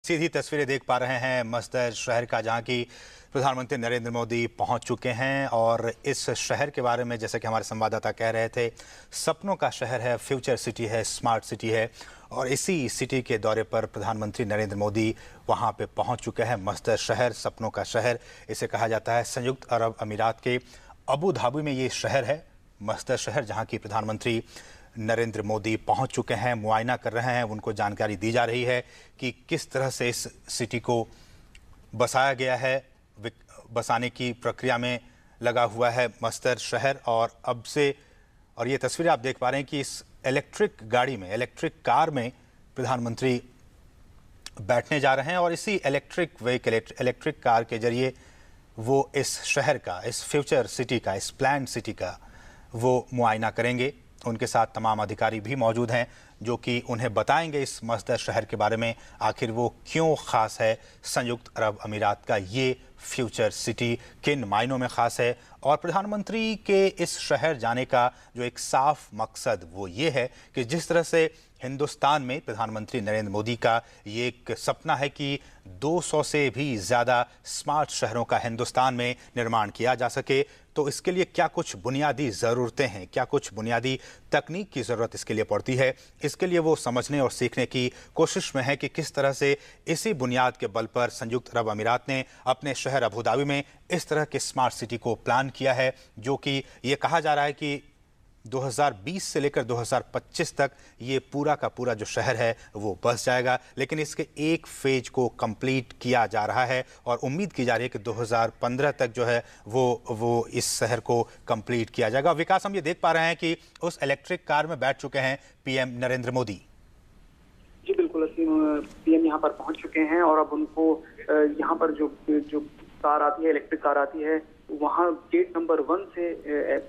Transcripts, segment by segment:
सीधी तस्वीरें देख पा रहे हैं मस्जिद शहर का, जहां की प्रधानमंत्री नरेंद्र मोदी पहुंच चुके हैं। और इस शहर के बारे में जैसा कि हमारे संवाददाता कह रहे थे, सपनों का शहर है, फ्यूचर सिटी है, स्मार्ट सिटी है। और इसी सिटी के दौरे पर प्रधानमंत्री नरेंद्र मोदी वहां पे पहुंच चुके हैं। मस्जिद शहर, सपनों का शहर इसे कहा जाता है। संयुक्त अरब अमीरात के अबू धाबी में ये शहर है, मस्जिद शहर, जहां की प्रधानमंत्री नरेंद्र मोदी पहुंच चुके हैं, मुआयना कर रहे हैं। उनको जानकारी दी जा रही है कि किस तरह से इस सिटी को बसाया गया है, बसाने की प्रक्रिया में लगा हुआ है मस्जिद शहर। और ये तस्वीरें आप देख पा रहे हैं कि इस इलेक्ट्रिक गाड़ी में, इलेक्ट्रिक कार में प्रधानमंत्री बैठने जा रहे हैं। और इसी इलेक्ट्रिक व्हीकल, इलेक्ट्रिक कार के जरिए वो इस शहर का, इस फ्यूचर सिटी का, इस प्लान सिटी का वो मुआयना करेंगे। उनके साथ तमाम अधिकारी भी मौजूद हैं जो कि उन्हें बताएंगे इस मस्जिद शहर के बारे में, आखिर वो क्यों ख़ास है। संयुक्त अरब अमीरात का ये फ्यूचर सिटी किन मायनों में ख़ास है। और प्रधानमंत्री के इस शहर जाने का जो एक साफ मकसद वो ये है कि जिस तरह से हिंदुस्तान में प्रधानमंत्री नरेंद्र मोदी का ये एक सपना है कि 200 से भी ज़्यादा स्मार्ट शहरों का हिंदुस्तान में निर्माण किया जा सके, तो इसके लिए क्या कुछ बुनियादी ज़रूरतें हैं, क्या कुछ बुनियादी तकनीक की ज़रूरत इसके लिए पड़ती है। इसके लिए वो समझने और सीखने की कोशिश में है कि किस तरह से इसी बुनियाद के बल पर संयुक्त अरब अमीरात ने अपने शहर अबू धाबी में इस तरह के स्मार्ट सिटी को प्लान किया है, जो कि ये कहा जा रहा है कि 2020 से लेकर 2025 तक ये पूरा का पूरा जो शहर है वो बस जाएगा। लेकिन इसके एक फेज को कंप्लीट किया जा रहा है और उम्मीद की जा रही है कि 2015 तक जो है वो इस शहर को कंप्लीट किया जाएगा। विकास, हम ये देख पा रहे हैं कि उस इलेक्ट्रिक कार में बैठ चुके हैं पीएम नरेंद्र मोदी। जी बिल्कुल, पीएम यहाँ पर पहुंच चुके हैं और अब उनको यहाँ पर जो कार आती है, इलेक्ट्रिक कार आती है, वहाँ गेट नंबर 1 से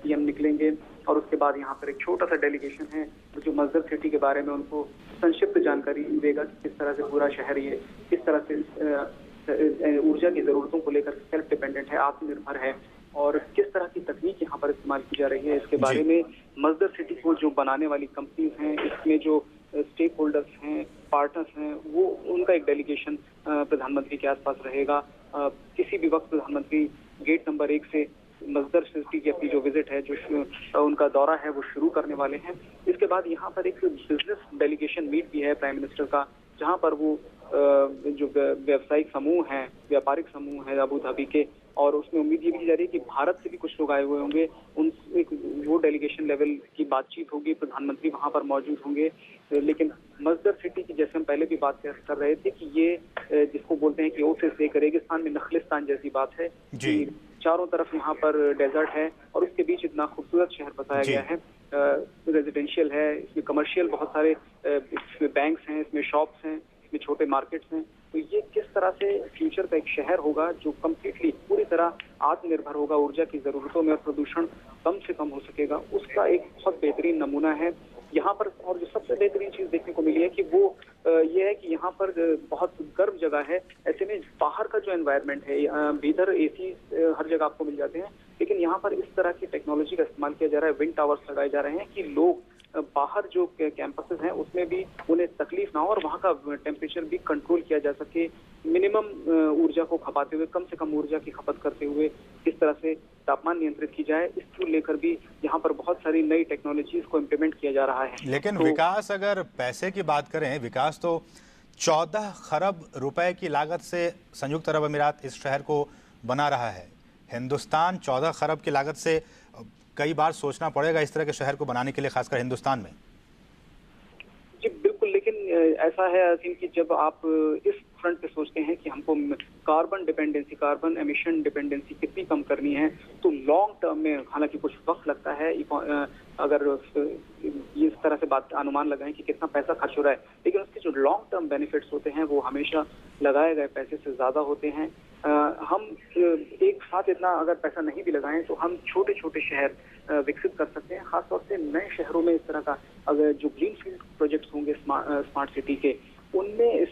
पीएम निकलेंगे। और उसके बाद यहाँ पर एक छोटा सा डेलीगेशन है जो मस्जिद सिटी के बारे में उनको संक्षिप्त जानकारी देगा कि किस तरह से पूरा शहर ये किस तरह से ऊर्जा की जरूरतों को लेकर सेल्फ डिपेंडेंट है, आत्मनिर्भर है, और किस तरह की तकनीक यहाँ पर इस्तेमाल की जा रही है। इसके बारे में मस्जिद सिटी को जो बनाने वाली कंपनीज हैं, इसमें जो स्टेक होल्डर्स हैं, पार्टनर्स हैं, वो उनका एक डेलीगेशन प्रधानमंत्री के आसपास रहेगा। किसी भी वक्त प्रधानमंत्री गेट नंबर 1 से मस्जिद सिटी की अपनी जो विजिट है, जो उनका दौरा है, वो शुरू करने वाले हैं। इसके बाद यहाँ पर एक बिजनेस डेलीगेशन मीट भी है प्राइम मिनिस्टर का, जहाँ पर वो जो व्यावसायिक समूह हैं, व्यापारिक समूह हैं अबू धाबी के, और उसमें उम्मीद ये भी की जा रही है कि भारत से भी कुछ लोग आए हुए होंगे, उन वो डेलीगेशन लेवल की बातचीत होगी, प्रधानमंत्री वहां पर मौजूद होंगे। लेकिन मस्जिद सिटी की जैसे हम पहले भी बात कर रहे थे कि ये जिसको बोलते हैं कि ओसिस रेगिस्तान में नखलिस्तान जैसी बात है कि चारों तरफ यहाँ पर डेजर्ट है और उसके बीच इतना खूबसूरत शहर बसाया गया है। रेजिडेंशियल है, इसमें कमर्शियल बहुत सारे इसमें बैंक्स हैं, इसमें शॉप्स हैं, इसमें छोटे मार्केट्स हैं। तो ये किस तरह से फ्यूचर का एक शहर होगा जो कम्प्लीटली पूरी तरह आत्मनिर्भर होगा ऊर्जा की जरूरतों में, और प्रदूषण कम से कम हो सकेगा, उसका एक बहुत बेहतरीन नमूना है यहाँ पर। और जो सबसे बेहतरीन चीज देखने को मिली है कि वो ये है कि यहाँ पर बहुत गर्म जगह है। ऐसे में बाहर का जो एनवायरनमेंट है, भीतर एसी हर जगह आपको मिल जाते हैं, लेकिन यहाँ पर इस तरह की टेक्नोलॉजी का इस्तेमाल किया जा रहा है। विंड टावर्स लगाए जा रहे हैं कि लोग बाहर जो कैंपसेस हैं उसमें भी उन्हें तकलीफ ना हो और वहाँ का टेम्परेचर भी कंट्रोल किया जा सके, मिनिमम ऊर्जा को खपाते हुए, कम से कम ऊर्जा की खपत करते हुए किस तरह से तापमान नियंत्रित की जाए, इसको लेकर भी यहाँ पर बहुत सारी नई टेक्नोलॉजीज को इम्प्लीमेंट किया जा रहा है। लेकिन विकास, अगर पैसे की बात करें विकास, तो 14 खरब रुपए की लागत से संयुक्त अरब अमीरात इस शहर को बना रहा है। हिंदुस्तान 14 खरब की लागत से कई बार सोचना पड़ेगा इस तरह के शहर को बनाने के लिए, खासकर हिंदुस्तान में। जी बिल्कुल, लेकिन ऐसा है असीम कि जब आप इस फ्रंट पे सोचते हैं कि हमको carbon dependency, carbon emission dependency कितनी कम करनी है, तो लॉन्ग टर्म में हालांकि कुछ वक्त लगता है, अगर इस तरह से बात अनुमान लगाएं कि कितना पैसा खर्च हो रहा है, लेकिन उसके जो लॉन्ग टर्म बेनिफिट्स होते हैं वो हमेशा लगाए गए पैसे से ज्यादा होते हैं। हम एक साथ इतना अगर पैसा नहीं भी लगाएं तो हम छोटे छोटे शहर विकसित कर सकते हैं। खासतौर से नए शहरों में इस तरह का अगर जो ग्रीनफील्ड प्रोजेक्ट्स होंगे स्मार्ट सिटी के, उनमें इस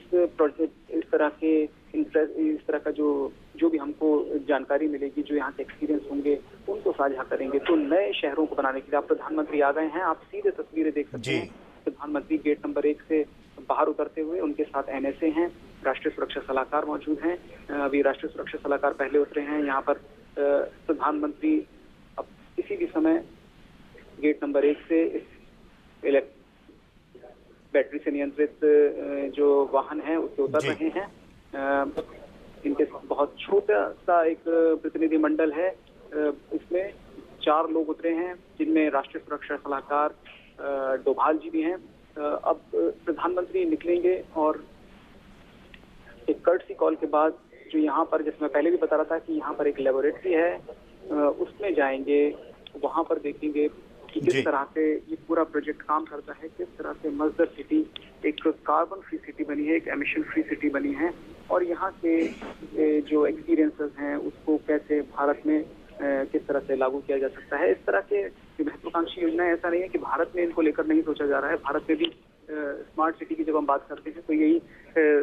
तरह का जो भी हमको जानकारी मिलेगी, जो यहाँ के एक्सपीरियंस होंगे, उनको साझा करेंगे। तो नए शहरों को बनाने के लिए आप प्रधानमंत्री आ गए हैं, आप सीधे तस्वीरें देख सकते हैं। प्रधानमंत्री गेट नंबर 1 से बाहर उतरते हुए, उनके साथ एनएसए हैं, राष्ट्रीय सुरक्षा सलाहकार मौजूद हैं। अभी राष्ट्रीय सुरक्षा सलाहकार पहले उतरे हैं। यहाँ पर प्रधानमंत्री अब किसी भी समय गेट नंबर 1 से इस बैटरी से नियंत्रित जो वाहन है उससे उतर रहे हैं। इनके बहुत छोटा सा एक प्रतिनिधि मंडल है। इसमें 4 लोग उतरे हैं, जिनमें राष्ट्रीय सुरक्षा सलाहकार डोभाल जी भी हैं। अब प्रधानमंत्री निकलेंगे और एक कर्टसी कॉल के बाद जो यहाँ पर, जैसे मैं पहले भी बता रहा था कि यहाँ पर एक लेबोरेटरी है, उसमें जाएंगे, वहाँ पर देखेंगे कि किस तरह से ये पूरा प्रोजेक्ट काम करता है, किस तरह से मजदर सिटी एक कार्बन फ्री सिटी बनी है, एक एमिशन फ्री सिटी बनी है, और यहाँ के जो एक्सपीरियंसेस हैं उसको कैसे भारत में किस तरह से लागू किया जा सकता है। इस तरह के महत्वाकांक्षी योजनाएं, ऐसा नहीं है कि भारत में इनको लेकर नहीं सोचा जा रहा है। भारत में भी स्मार्ट सिटी की जब हम बात करते हैं तो यही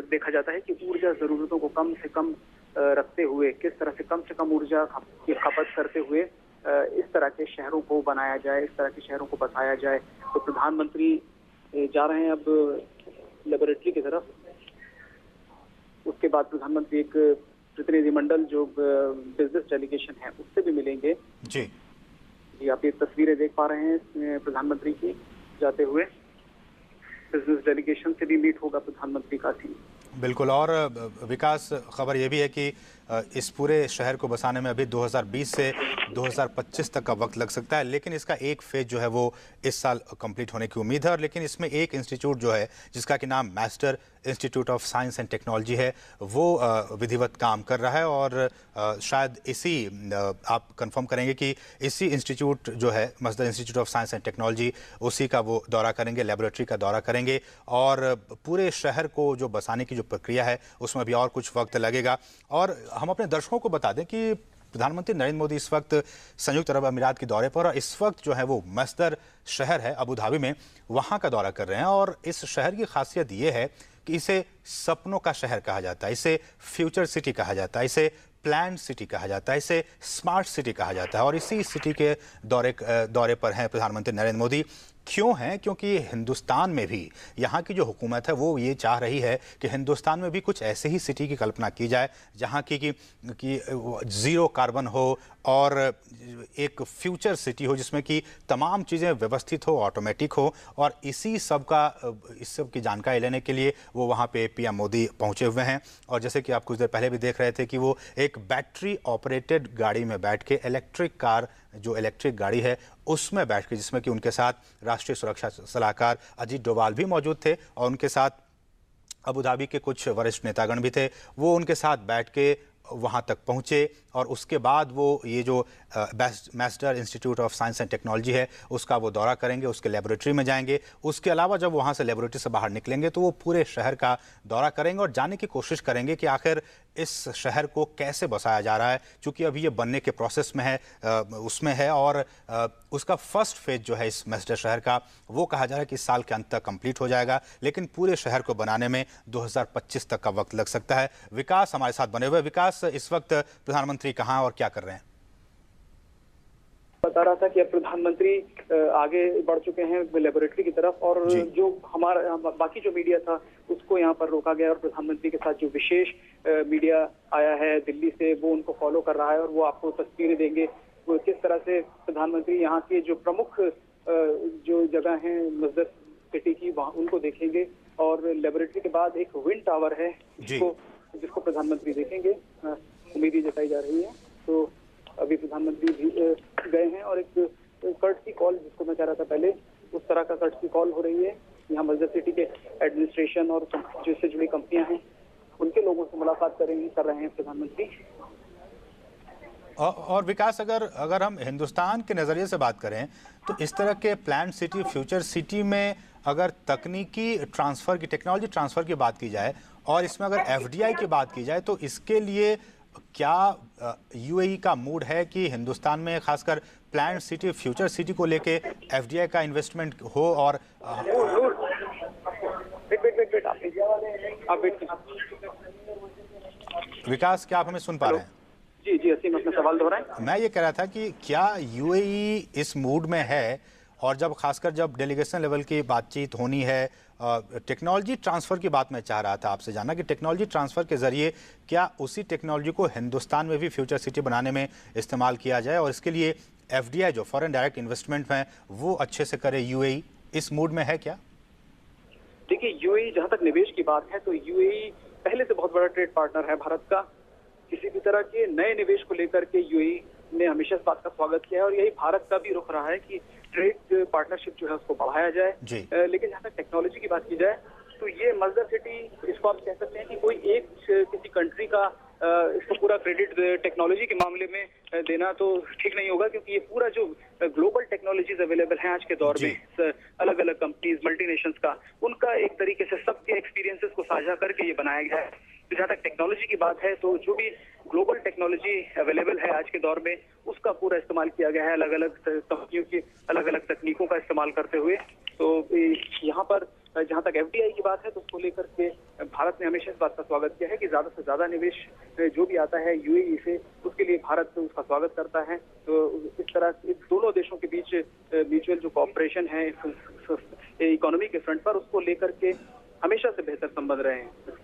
देखा जाता है कि ऊर्जा जरूरतों को कम से कम रखते हुए, किस तरह से कम ऊर्जा की खपत करते हुए इस तरह के शहरों को बनाया जाए, इस तरह के शहरों को बसाया जाए। तो प्रधानमंत्री जा रहे हैं अब लेबोरेटरी की तरफ। उसके बाद प्रधानमंत्री एक प्रतिनिधिमंडल जो बिजनेस डेलीगेशन है उससे भी मिलेंगे। जी, आप ये तस्वीरें देख पा रहे हैं प्रधानमंत्री की जाते हुए। बिजनेस डेलीगेशन से भी मीट होगा प्रधानमंत्री का सीन। बिल्कुल। और विकास, खबर ये भी है कि इस पूरे शहर को बसाने में अभी 2020 से 2025 तक का वक्त लग सकता है, लेकिन इसका एक फेज जो है वो इस साल कंप्लीट होने की उम्मीद है। और लेकिन इसमें एक इंस्टीट्यूट जो है जिसका कि नाम master institute of science and technology है, वो विधिवत काम कर रहा है। और शायद इसी, आप कंफर्म करेंगे कि इसी इंस्टीट्यूट जो है master institute of science and technology, उसी का वो दौरा करेंगे, लेबोरेटरी का दौरा करेंगे। और पूरे शहर को जो बसाने की जो प्रक्रिया है उसमें अभी और कुछ वक्त लगेगा। और हम अपने दर्शकों को बता दें कि प्रधानमंत्री नरेंद्र मोदी इस वक्त संयुक्त अरब अमीरात के दौरे पर, और इस वक्त जो है वो मस्दर शहर है अबू धाबी में, वहां का दौरा कर रहे हैं। और इस शहर की खासियत ये है कि इसे सपनों का शहर कहा जाता है, इसे फ्यूचर सिटी कहा जाता है, इसे प्लान सिटी कहा जाता है, इसे स्मार्ट सिटी कहा जाता है। और इसी सिटी के दौरे पर हैं प्रधानमंत्री नरेंद्र मोदी। क्यों हैं? क्योंकि हिंदुस्तान में भी यहाँ की जो हुकूमत है वो ये चाह रही है कि हिंदुस्तान में भी कुछ ऐसे ही सिटी की कल्पना की जाए जहाँ की ज़ीरो कार्बन हो और एक फ्यूचर सिटी हो जिसमें कि तमाम चीज़ें व्यवस्थित हो, ऑटोमेटिक हो। और इस सब की जानकारी लेने के लिए वो वहाँ पे पीएम मोदी पहुँचे हुए हैं। और जैसे कि आप कुछ देर पहले भी देख रहे थे कि वो एक बैटरी ऑपरेटेड गाड़ी में बैठ के, इलेक्ट्रिक कार, जो इलेक्ट्रिक गाड़ी है उसमें बैठ के, जिसमें कि उनके साथ राष्ट्रीय सुरक्षा सलाहकार अजीत डोभाल भी मौजूद थे और उनके साथ अबू धाबी के कुछ वरिष्ठ नेतागण भी थे, वो उनके साथ बैठ के वहाँ तक पहुँचे। और उसके बाद वो ये जो master institute of science and technology है उसका वो दौरा करेंगे, उसके लेबोरेटरी में जाएंगे। उसके अलावा जब वहाँ से लेबोरेटरी से बाहर निकलेंगे तो वो पूरे शहर का दौरा करेंगे और जानने की कोशिश करेंगे कि आखिर इस शहर को कैसे बसाया जा रहा है। चूँकि अभी ये बनने के प्रोसेस में है, उसमें है, और उसका फर्स्ट फेज जो है इस मास्टर शहर का, वो कहा जा रहा है कि इस साल के अंत तक कंप्लीट हो जाएगा, लेकिन पूरे शहर को बनाने में 2025 तक का वक्त लग सकता है। विकास हमारे साथ बने हुए। विकास, इस वक्त प्रधानमंत्री कहाँ और क्या कर रहे हैं? बता रहा था कि अब प्रधानमंत्री आगे बढ़ चुके हैं लेबोरेटरी की तरफ, और जो हमारा बाकी जो मीडिया था उसको यहाँ पर रोका गया, और प्रधानमंत्री के साथ जो विशेष मीडिया आया है दिल्ली से वो उनको फॉलो कर रहा है। और वो आपको तस्वीरें देंगे वो किस तरह से प्रधानमंत्री यहाँ के जो प्रमुख जो जगह हैं मस्जिद सिटी की, वहाँ उनको देखेंगे। और लेबोरेटरी के बाद एक विंड टावर है जिसको प्रधानमंत्री देखेंगे, उम्मीद जताई जा रही है। तो अभी प्रधानमंत्री भी गए हैं और एक कर्टसी कॉल, जिसको मैं कह रहा था पहले, उस तरह का कर्टसी कॉल हो रही है। यहाँ मस्जिद सिटी के एडमिनिस्ट्रेशन और जिससे जुड़ी कंपनियां हैं उनके लोगों से मुलाकात कर रहे हैं प्रधानमंत्री। और विकास, अगर हम हिंदुस्तान के नज़रिए से बात करें तो इस तरह के प्लान सिटी, फ्यूचर सिटी में अगर तकनीकी ट्रांसफ़र की, टेक्नोलॉजी ट्रांसफ़र की बात की जाए और इसमें अगर एफडीआई की बात की जाए, तो इसके लिए क्या यूएई का मूड है कि हिंदुस्तान में खासकर प्लान सिटी, फ्यूचर सिटी को लेके एफडीआई का इन्वेस्टमेंट हो? और विकास, क्या आप हमें सुन पा रहे हैं? जी, असीम अपना सवाल दोहराएं। मैं ये कह रहा था कि क्या यूएई इस मूड में है और जब खासकर जब डेलीगेशन लेवल की बातचीत होनी है, टेक्नोलॉजी ट्रांसफ़र की बात मैं चाह रहा था आपसे जानना कि टेक्नोलॉजी ट्रांसफ़र के ज़रिए क्या उसी टेक्नोलॉजी को हिंदुस्तान में भी फ्यूचर सिटी बनाने में इस्तेमाल किया जाए और इसके लिए एफडीआई जो फॉरेन डायरेक्ट इन्वेस्टमेंट है वो अच्छे से करे, यूएई इस मूड में है क्या? देखिए, यूएई जहां तक निवेश की बात है तो यूएई पहले से बहुत बड़ा ट्रेड पार्टनर है भारत का। किसी भी तरह के नए निवेश को लेकर के यूएई ने हमेशा इस बात का स्वागत किया है और यही भारत का भी रुख रहा है कि ट्रेड पार्टनरशिप जो है उसको बढ़ाया जाए। लेकिन जहां तक टेक्नोलॉजी की बात की जाए तो ये मजदर सिटी, इसको आप कह सकते हैं कि कोई एक किसी कंट्री का इसको पूरा क्रेडिट टेक्नोलॉजी के मामले में देना तो ठीक नहीं होगा, क्योंकि ये पूरा जो ग्लोबल टेक्नोलॉजीज अवेलेबल हैं आज के दौर में, अलग अलग कंपनीज, मल्टीनेशंस का, उनका एक तरीके से सबके एक्सपीरियंसेस को साझा करके ये बनाया गया है। तो जहाँ तक टेक्नोलॉजी की बात है तो जो भी ग्लोबल टेक्नोलॉजी अवेलेबल है आज के दौर में उसका पूरा इस्तेमाल किया गया है, अलग अलग कंपनियों की अलग अलग तकनीकों का इस्तेमाल करते हुए। तो यहाँ पर जहां तक एफडीआई की बात है तो उसको लेकर के भारत ने हमेशा इस बात का स्वागत किया है कि ज्यादा से ज्यादा निवेश जो भी आता है यूएई से, उसके लिए भारत उसका स्वागत करता है। तो इस तरह दोनों देशों के बीच म्यूचुअल जो कॉपरेशन है इकोनॉमी के फ्रंट पर, उसको लेकर के हमेशा से बेहतर संबंध रहे हैं।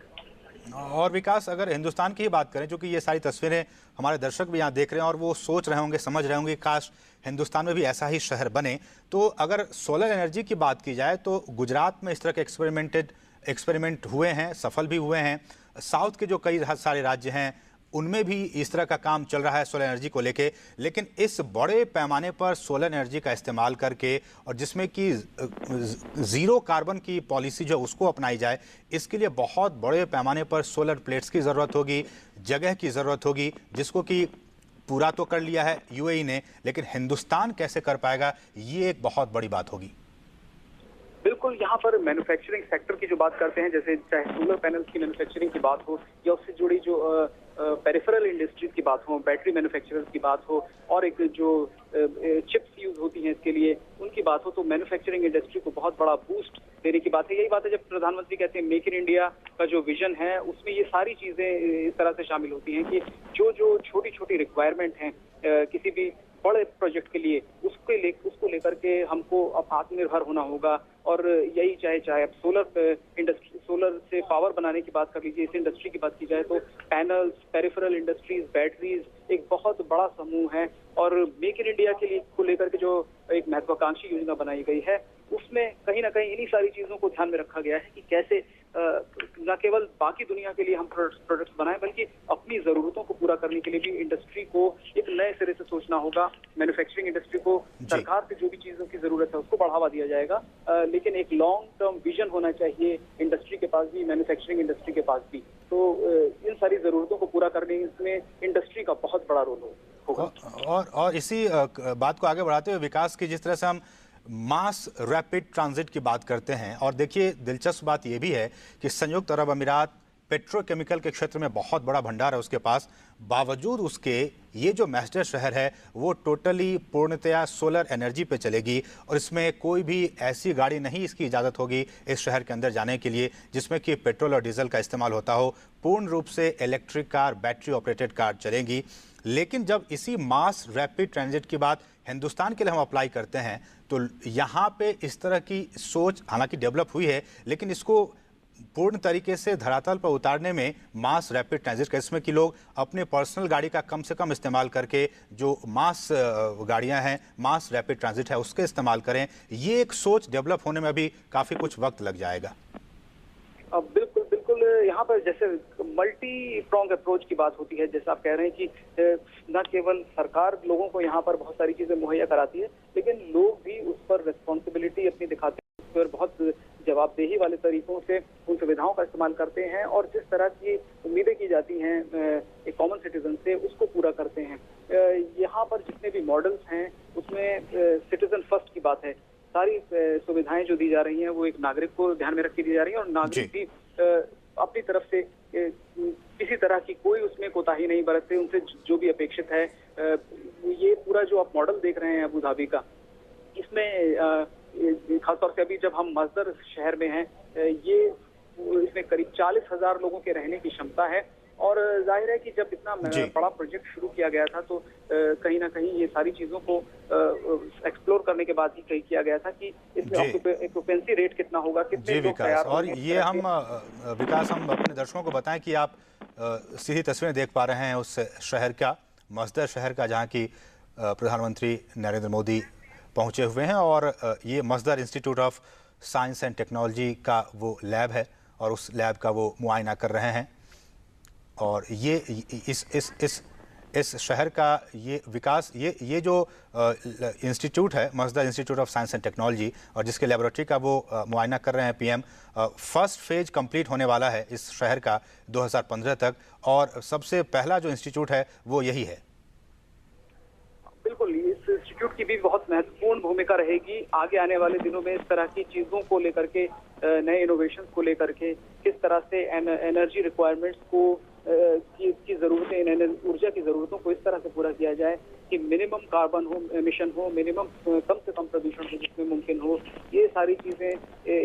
और विकास, अगर हिंदुस्तान की ही बात करें, क्योंकि ये सारी तस्वीरें हमारे दर्शक भी यहाँ देख रहे हैं और वो सोच रहे होंगे, समझ रहे होंगे काश हिंदुस्तान में भी ऐसा ही शहर बने, तो अगर सोलर एनर्जी की बात की जाए तो गुजरात में इस तरह के एक्सपेरिमेंट हुए हैं, सफल भी हुए हैं। साउथ के जो कई सारे राज्य हैं उनमें भी इस तरह का काम चल रहा है सोलर एनर्जी को लेके, लेकिन इस बड़े पैमाने पर सोलर एनर्जी का इस्तेमाल करके और जिसमें कि ज़ीरो कार्बन की पॉलिसी जो उसको अपनाई जाए, इसके लिए बहुत बड़े पैमाने पर सोलर प्लेट्स की ज़रूरत होगी, जगह की ज़रूरत होगी, जिसको कि पूरा तो कर लिया है यूएई ने, लेकिन हिंदुस्तान कैसे कर पाएगा, ये एक बहुत बड़ी बात होगी। बिल्कुल, यहाँ पर मैन्युफैक्चरिंग सेक्टर की जो बात करते हैं, जैसे चाहे सोलर पैनल्स की मैन्युफैक्चरिंग की बात हो या उससे जुड़ी जो पेरिफेरल इंडस्ट्रीज की बात हो, बैटरी मैन्युफैक्चरर्स की बात हो और एक जो चिप्स यूज होती हैं इसके लिए उनकी बात हो, तो मैन्युफैक्चरिंग इंडस्ट्री को बहुत बड़ा बूस्ट देने की बात है। यही बात है जब प्रधानमंत्री कहते हैं मेक इन इंडिया का जो विजन है उसमें ये सारी चीजें इस तरह से शामिल होती हैं कि जो जो छोटी छोटी रिक्वायरमेंट हैं किसी भी बड़े प्रोजेक्ट के लिए उसको लेकर के हमको अब आत्मनिर्भर होना होगा। और यही चाहे अब सोलर से पावर बनाने की बात कर लीजिए, इस इंडस्ट्री की बात की जाए तो पैनल्स, पेरिफेरल इंडस्ट्रीज, बैटरीज एक बहुत बड़ा समूह है। और मेक इन इंडिया के लिए को लेकर के जो एक महत्वाकांक्षी योजना बनाई गई है उसमें कहीं ना कहीं इन्हीं सारी चीजों को ध्यान में रखा गया है कि कैसे न केवल बाकी दुनिया के लिए हम प्रोडक्ट्स बनाएं, बल्कि अपनी जरूरतों को पूरा करने के लिए भी इंडस्ट्री को एक नए सिरे से सोचना होगा। मैन्युफैक्चरिंग इंडस्ट्री को सरकार से जो भी चीजों की जरूरत है उसको बढ़ावा दिया जाएगा, लेकिन एक लॉन्ग टर्म विजन होना चाहिए इंडस्ट्री के पास भी, मैन्युफैक्चरिंग इंडस्ट्री के पास भी। तो इन सारी जरूरतों को पूरा करने में इंडस्ट्री का बहुत बड़ा रोल होगा। और इसी बात को आगे बढ़ाते हुए विकास की, जिस तरह से हम मास रैपिड ट्रांजिट की बात करते हैं, और देखिए दिलचस्प बात यह भी है कि संयुक्त अरब अमीरात पेट्रोकेमिकल के क्षेत्र में बहुत बड़ा भंडार है उसके पास, बावजूद उसके ये जो मैस्टर शहर है वो टोटली पूर्णतया सोलर एनर्जी पे चलेगी और इसमें कोई भी ऐसी गाड़ी नहीं इसकी इजाज़त होगी इस शहर के अंदर जाने के लिए जिसमें कि पेट्रोल और डीजल का इस्तेमाल होता हो। पूर्ण रूप से electric car, battery operated car चलेंगी। लेकिन जब इसी मास रैपिड ट्रांजिट की बात हिंदुस्तान के लिए हम अप्लाई करते हैं तो यहाँ पे इस तरह की सोच हालांकि डेवलप हुई है, लेकिन इसको पूर्ण तरीके से धरातल पर उतारने में मास रैपिड ट्रांजिट का, इसमें कि लोग अपने पर्सनल गाड़ी का कम से कम इस्तेमाल करके जो मास गाड़ियां हैं, मास रैपिड ट्रांजिट है उसके इस्तेमाल करें, ये एक सोच डेवलप होने में अभी काफ़ी कुछ वक्त लग जाएगा। बिल्कुल बिल्कुल, यहाँ पर जैसे मल्टी प्रॉन्ग अप्रोच की बात होती है, जैसे आप कह रहे हैं कि न केवल सरकार लोगों को यहाँ पर बहुत सारी चीजें मुहैया कराती है, लेकिन लोग भी उस पर रिस्पॉन्सिबिलिटी अपनी दिखाते हैं, उस पर बहुत जवाबदेही वाले तरीकों से उन सुविधाओं का इस्तेमाल करते हैं और जिस तरह की उम्मीदें की जाती हैं एक कॉमन सिटीजन से उसको पूरा करते हैं। यहाँ पर जितने भी मॉडल्स हैं उसमें सिटीजन फर्स्ट की बात है। सारी सुविधाएं जो दी जा रही हैं वो एक नागरिक को ध्यान में रख के दी जा रही है और नागरिक भी अपनी तरफ से किसी तरह की कोई उसमें कोताही नहीं बरतते, उनसे जो भी अपेक्षित है। ये पूरा जो आप मॉडल देख रहे हैं अबू धाबी का, इसमें खासतौर से अभी जब हम मस्दर शहर में हैं, ये इसमें करीब 40,000 लोगों के रहने की क्षमता है। और जाहिर है कि जब इतना बड़ा प्रोजेक्ट शुरू किया गया था तो कहीं ना कहीं ये सारी चीजों को एक्सप्लोर करने के बाद ही तय किया गया था कि इसमें ऑक्यूपेंसी रेट कितना होगा, कितने लोग तैयार और ये हम विकास हम अपने दर्शकों को बताएं कि आप सीधी तस्वीरें देख पा रहे हैं उस शहर का, मस्दर शहर का, जहां की प्रधानमंत्री नरेंद्र मोदी पहुंचे हुए हैं। और ये Masdar institute of science and technology का वो लैब है और उस लैब का वो मुआयना कर रहे हैं। और ये इस शहर का ये विकास, ये जो इंस्टीट्यूट है, Masdar institute of science and technology, और जिसके लेबोरेटरी का वो मुआयना कर रहे हैं पीएम, फर्स्ट फेज कंप्लीट होने वाला है इस शहर का 2015 तक, और सबसे पहला जो इंस्टीट्यूट है वो यही है। बिल्कुल, इस इंस्टीट्यूट की भी बहुत महत्वपूर्ण भूमिका रहेगी आगे आने वाले दिनों में। इस तरह की चीजों को लेकर के, नए इनोवेशन को लेकर के, किस तरह से एनर्जी रिक्वायरमेंट्स को की जरूरतें, ऊर्जा की जरूरतों को इस तरह से पूरा किया जाए कि मिनिमम कार्बन हो, एमिशन हो, मिनिमम कम से कम प्रदूषण हो जिसमें मुमकिन हो। ये सारी चीजें,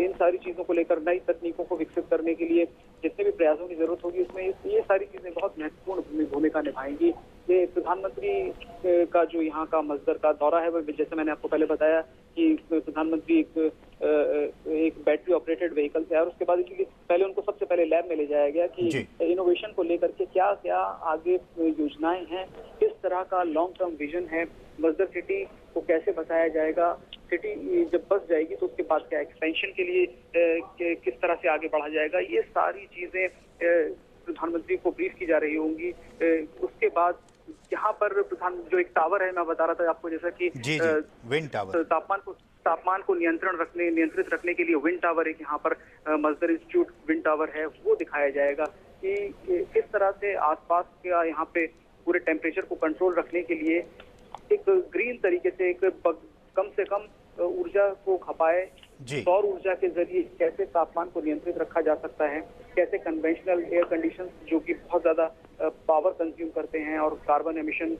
इन सारी चीजों को लेकर नई तकनीकों को विकसित करने के लिए जितने भी प्रयासों की जरूरत होगी उसमें ये सारी चीजें बहुत महत्वपूर्ण भूमिका निभाएंगी। ये प्रधानमंत्री का जो यहाँ का मस्दर का दौरा है, वो जैसे मैंने आपको पहले बताया कि प्रधानमंत्री एक बैटरी ऑपरेटेड व्हीकल से, और उसके बाद पहले उनको सबसे पहले लैब में ले जाया गया कि इनोवेशन को लेकर के क्या क्या आगे योजनाएं हैं, किस तरह का लॉन्ग टर्म विजन है, मस्दर सिटी को कैसे बसाया जाएगा, सिटी जब बस जाएगी तो उसके बाद क्या एक्सपेंशन के लिए किस तरह से आगे बढ़ा जाएगा। ये सारी चीजें प्रधानमंत्री को ब्रीफ की जा रही होंगी। उसके बाद यहाँ पर जो एक टावर है, मैं बता रहा था आपको, जैसा कि विंड टावर, तापमान को नियंत्रित रखने के लिए विंड टावर एक यहाँ पर मस्दर इंस्टीट्यूट विंड टावर है, वो दिखाया जाएगा कि किस तरह से आसपास का यहाँ पे पूरे टेम्परेचर को कंट्रोल रखने के लिए एक ग्रीन तरीके से, एक कम से कम ऊर्जा को खपाए, सौर ऊर्जा के जरिए कैसे तापमान को नियंत्रित रखा जा सकता है, कैसे कन्वेंशनल एयर कंडीशंस जो कि बहुत ज्यादा पावर कंज्यूम करते हैं और कार्बन एमिशन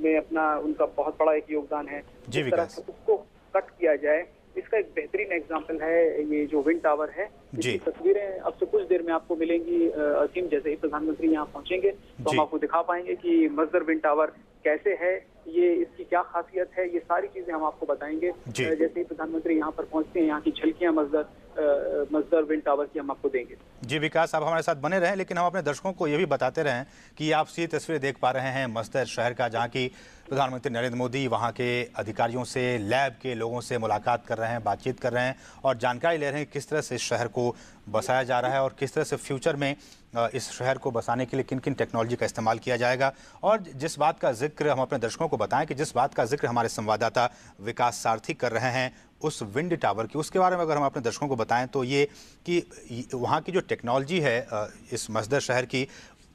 में अपना उनका बहुत बड़ा एक योगदान है, जिस तरह से उसको कट किया जाए। इसका एक बेहतरीन एग्जांपल है ये जो विंड टावर है। इसकी तस्वीरें अब से कुछ देर में आपको मिलेंगी असीम, जैसे ही प्रधानमंत्री यहाँ पहुंचेंगे तो हम आपको दिखा पाएंगे कि मस्दर विंड टावर कैसे है, ये इसकी क्या खासियत है, ये सारी चीजें हम आपको बताएंगे जैसे ही प्रधानमंत्री यहाँ पर पहुंचते हैं। यहाँ की झलकियां मस्दर विंड टावर की हम आपको देंगे। जी विकास, आप हमारे साथ बने रहें, लेकिन हम अपने दर्शकों को ये भी बताते रहें कि आप सीधी तस्वीरें देख पा रहे हैं मस्दर शहर का, जहाँ की प्रधानमंत्री नरेंद्र मोदी वहाँ के अधिकारियों से, लैब के लोगों से मुलाकात कर रहे हैं, बातचीत कर रहे हैं और जानकारी ले रहे हैं किस तरह से इस शहर को बसाया जा रहा है और किस तरह से फ्यूचर में इस शहर को बसाने के लिए किन किन टेक्नोलॉजी का इस्तेमाल किया जाएगा। और जिस बात का जिक्र हम अपने दर्शकों को बताएं कि जिस बात का जिक्र हमारे संवाददाता विकास सारथी कर रहे हैं उस विंड टावर की, उसके बारे में अगर हम अपने दर्शकों को बताएं तो ये कि वहाँ की जो टेक्नोलॉजी है इस मस्दर शहर की,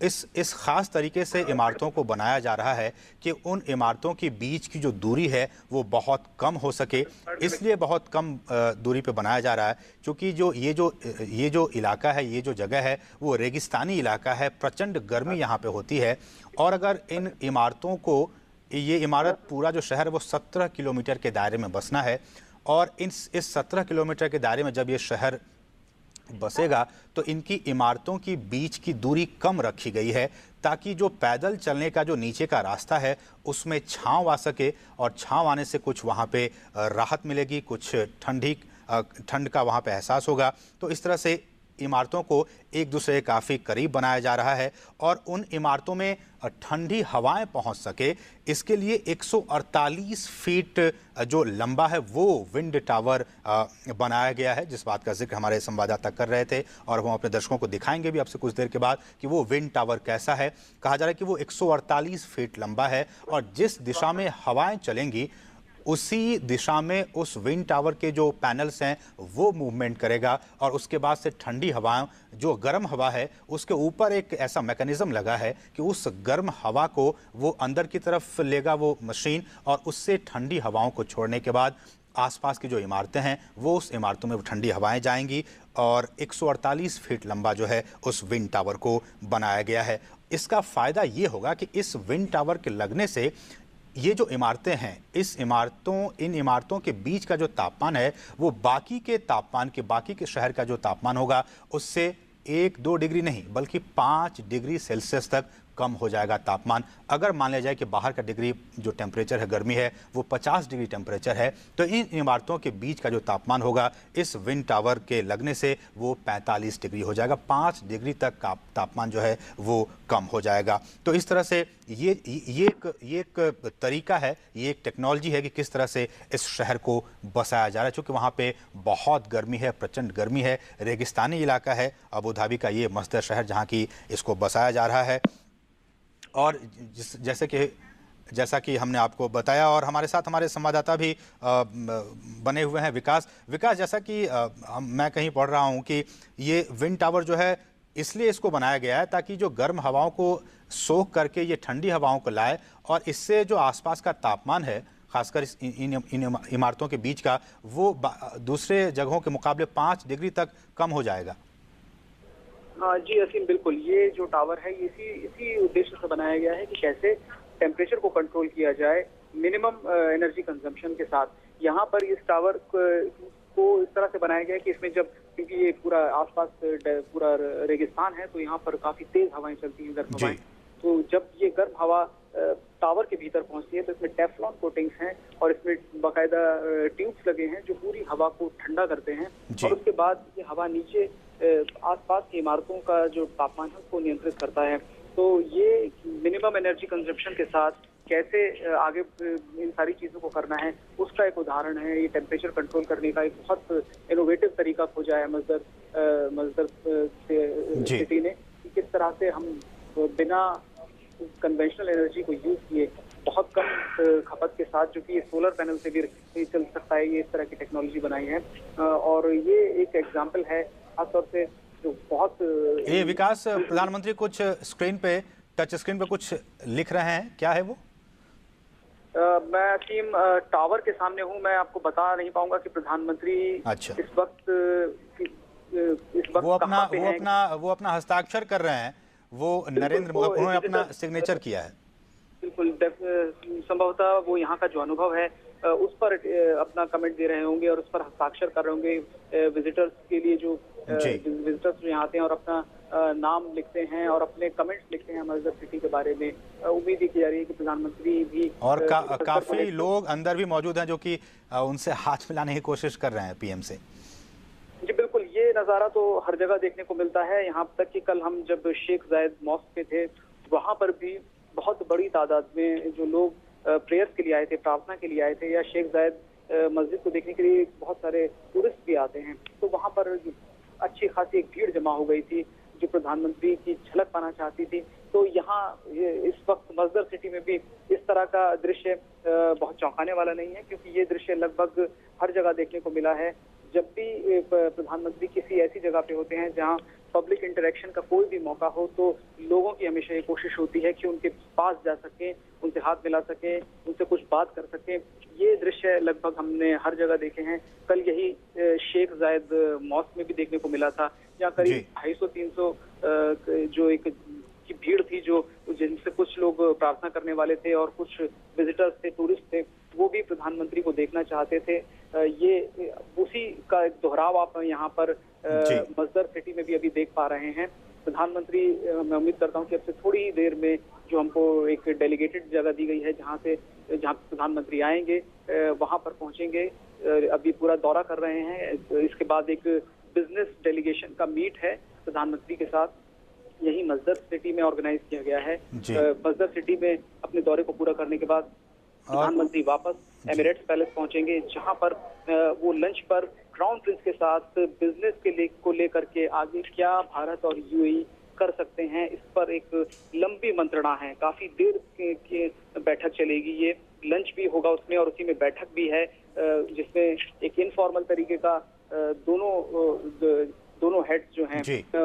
इस खास तरीके से इमारतों को बनाया जा रहा है कि उन इमारतों के बीच की जो दूरी है वो बहुत कम हो सके, इसलिए बहुत कम दूरी पे बनाया जा रहा है क्योंकि ये जो इलाका है, ये जो जगह है वो रेगिस्तानी इलाका है, प्रचंड गर्मी यहाँ पे होती है। और अगर इन इमारतों को, ये इमारत पूरा जो शहर है वो 17 किलोमीटर के दायरे में बसना है और इस 17 किलोमीटर के दायरे में जब ये शहर बसेगा तो इनकी इमारतों की बीच की दूरी कम रखी गई है ताकि जो पैदल चलने का जो नीचे का रास्ता है उसमें छांव आ सके और छांव आने से कुछ वहाँ पे राहत मिलेगी, कुछ ठंड का वहाँ पे एहसास होगा। तो इस तरह से इमारतों को एक दूसरे के काफ़ी करीब बनाया जा रहा है और उन इमारतों में ठंडी हवाएं पहुंच सके, इसके लिए 148 फीट जो लंबा है वो विंड टावर बनाया गया है, जिस बात का जिक्र हमारे संवाददाता कर रहे थे और हम अपने दर्शकों को दिखाएंगे भी अब से कुछ देर के बाद कि वो विंड टावर कैसा है। कहा जा रहा है कि वो 148 फीट लंबा है और जिस दिशा में हवाएं चलेंगी उसी दिशा में उस विंड टावर के जो पैनल्स हैं वो मूवमेंट करेगा और उसके बाद से ठंडी हवाएं, जो गर्म हवा है उसके ऊपर एक ऐसा मैकेनिज्म लगा है कि उस गर्म हवा को वो अंदर की तरफ लेगा वो मशीन और उससे ठंडी हवाओं को छोड़ने के बाद आसपास की जो इमारतें हैं वो उस इमारतों में ठंडी हवाएं जाएंगी और 148 फीट लंबा जो है उस विंड टावर को बनाया गया है। इसका फ़ायदा ये होगा कि इस विंड टावर के लगने से ये जो इमारतें हैं, इन इमारतों के बीच का जो तापमान है वो बाकी के शहर का जो तापमान होगा उससे 1-2 डिग्री नहीं बल्कि 5 डिग्री सेल्सियस तक कम हो जाएगा तापमान। अगर मान लिया जाए कि बाहर का डिग्री जो टेम्परेचर है, गर्मी है, वो 50 डिग्री टेम्परेचर है, तो इन इमारतों के बीच का जो तापमान होगा इस विंड टावर के लगने से वो 45 डिग्री हो जाएगा। 5 डिग्री तक का तापमान जो है वो कम हो जाएगा। तो इस तरह से ये एक तरीका है, ये एक टेक्नोलॉजी है कि किस तरह से इस शहर को बसाया जा रहा है। चूँकि वहाँ पे बहुत गर्मी है, प्रचंड गर्मी है, रेगिस्तानी इलाका है अबू धाबी का ये मस्जिद शहर जहाँ की इसको बसाया जा रहा है। और जैसा कि हमने आपको बताया और हमारे साथ हमारे संवाददाता भी बने हुए हैं विकास, जैसा कि मैं कहीं पढ़ रहा हूं कि ये विंड टावर जो है इसलिए इसको बनाया गया है ताकि जो गर्म हवाओं को सोख करके ये ठंडी हवाओं को लाए और इससे जो आसपास का तापमान है खासकर इन इमारतों के बीच का वो दूसरे जगहों के मुकाबले 5 डिग्री तक कम हो जाएगा। हाँ जी असीम, बिल्कुल। ये जो टावर है इसी उद्देश्य से बनाया गया है कि कैसे टेम्परेचर को कंट्रोल किया जाए मिनिमम एनर्जी कंजम्पशन के साथ। यहाँ पर इस टावर को इस तरह से बनाया गया है कि इसमें क्योंकि ये पूरा आसपास पूरा रेगिस्तान है तो यहाँ पर काफी तेज हवाएं चलती हैं, गर्म हवाएं। तो जब ये गर्म हवा टावर के भीतर पहुंचती है तो इसमें टेफ्लॉन कोटिंग्स हैं और इसमें बाकायदा ट्यूब्स लगे हैं जो पूरी हवा को ठंडा करते हैं और उसके बाद ये हवा नीचे आसपास की इमारतों का जो तापमान है उसको नियंत्रित करता है। तो ये मिनिमम एनर्जी कंजप्शन के साथ कैसे आगे इन सारी चीजों को करना है उसका एक उदाहरण है। ये टेम्परेचर कंट्रोल करने का एक बहुत इनोवेटिव तरीका खोजा है मजदर सिटी ने कि किस तरह से हम बिना कन्वेंशनल एनर्जी को यूज किए बहुत कम खपत के साथ, जो कि सोलर पैनल से भी चल सकता है, ये इस तरह की टेक्नोलॉजी बनाई है। और ये एक एग्जाम्पल है खासतौर से जो बहुत ये विकास, प्रधानमंत्री कुछ टच स्क्रीन पे कुछ लिख रहे हैं, क्या है वो? मैं असीम टावर के सामने हूँ, मैं आपको बता नहीं पाऊंगा कि प्रधानमंत्री अच्छा। इस वक्त वो अपना हस्ताक्षर कर रहे हैं, वो नरेंद्र मोदी, उन्होंने अपना सिग्नेचर किया है। बिल्कुल, संभवतः वो यहाँ का जो अनुभव है उस पर अपना कमेंट दे रहे होंगे और उस पर हस्ताक्षर कर रहे होंगे। विजिटर्स के लिए जो विजिटर्स जो यहाँ आते हैं और अपना नाम लिखते हैं और अपने कमेंट्स लिखते हैं मस्जिद सिटी के बारे में। उम्मीद ही की जा रही है कि प्रधानमंत्री भी और काफी लोग अंदर भी मौजूद हैं जो कि उनसे हाथ मिलाने की कोशिश कर रहे हैं पीएम से। जी बिल्कुल, ये नज़ारा तो हर जगह देखने को मिलता है। यहाँ तक कि कल हम जब शेख जायद मॉस्क पे थे वहाँ पर भी बहुत बड़ी तादाद में जो लोग प्रेयर्स के लिए आए थे, प्रार्थना के लिए आए थे, या शेख जायद मस्जिद को देखने के लिए बहुत सारे टूरिस्ट भी आते हैं। तो वहाँ पर अच्छी खासी एक भीड़ जमा हो गई थी जो प्रधानमंत्री की झलक पाना चाहती थी। तो यहाँ इस वक्त मस्जिद सिटी में भी इस तरह का दृश्य बहुत चौंकाने वाला नहीं है, क्योंकि ये दृश्य लगभग हर जगह देखने को मिला है। जब भी प्रधानमंत्री किसी ऐसी जगह पे होते हैं जहां पब्लिक इंटरेक्शन का कोई भी मौका हो तो लोगों की हमेशा ये कोशिश होती है कि उनके पास जा सकें, उनसे हाथ मिला सकें, उनसे कुछ बात कर सकें। ये दृश्य लगभग हमने हर जगह देखे हैं। कल यही शेख जायद मॉस्क में भी देखने को मिला था, जहाँ करीब 250-300 जो एक की भीड़ थी, जो जिनसे कुछ लोग प्रार्थना करने वाले थे और कुछ विजिटर्स थे, टूरिस्ट थे, वो भी प्रधानमंत्री को देखना चाहते थे। ये उसी का एक दोहराव आप यहाँ पर मस्जिद सिटी में भी अभी देख पा रहे हैं। प्रधानमंत्री, मैं उम्मीद करता हूँ कि अब से थोड़ी ही देर में जो हमको एक डेलीगेटेड जगह दी गई है जहाँ प्रधानमंत्री आएंगे, वहाँ पर पहुँचेंगे। अभी पूरा दौरा कर रहे हैं। इसके बाद एक बिजनेस डेलीगेशन का मीट है प्रधानमंत्री के साथ, यही मस्जिद सिटी में ऑर्गेनाइज किया गया है। मस्जिद सिटी में अपने दौरे को पूरा करने के बाद प्रधानमंत्री वापस एमिरेट्स पैलेस पहुंचेंगे, जहां पर वो लंच पर क्राउन प्रिंस के साथ बिजनेस को लेकर के आगे क्या भारत और यूएई कर सकते हैं, इस पर एक लंबी मंत्रणा है। काफी देर की बैठक चलेगी, ये लंच भी होगा उसमें और उसी में बैठक भी है, जिसमें एक इनफॉर्मल तरीके का दोनों हेड्स जो हैं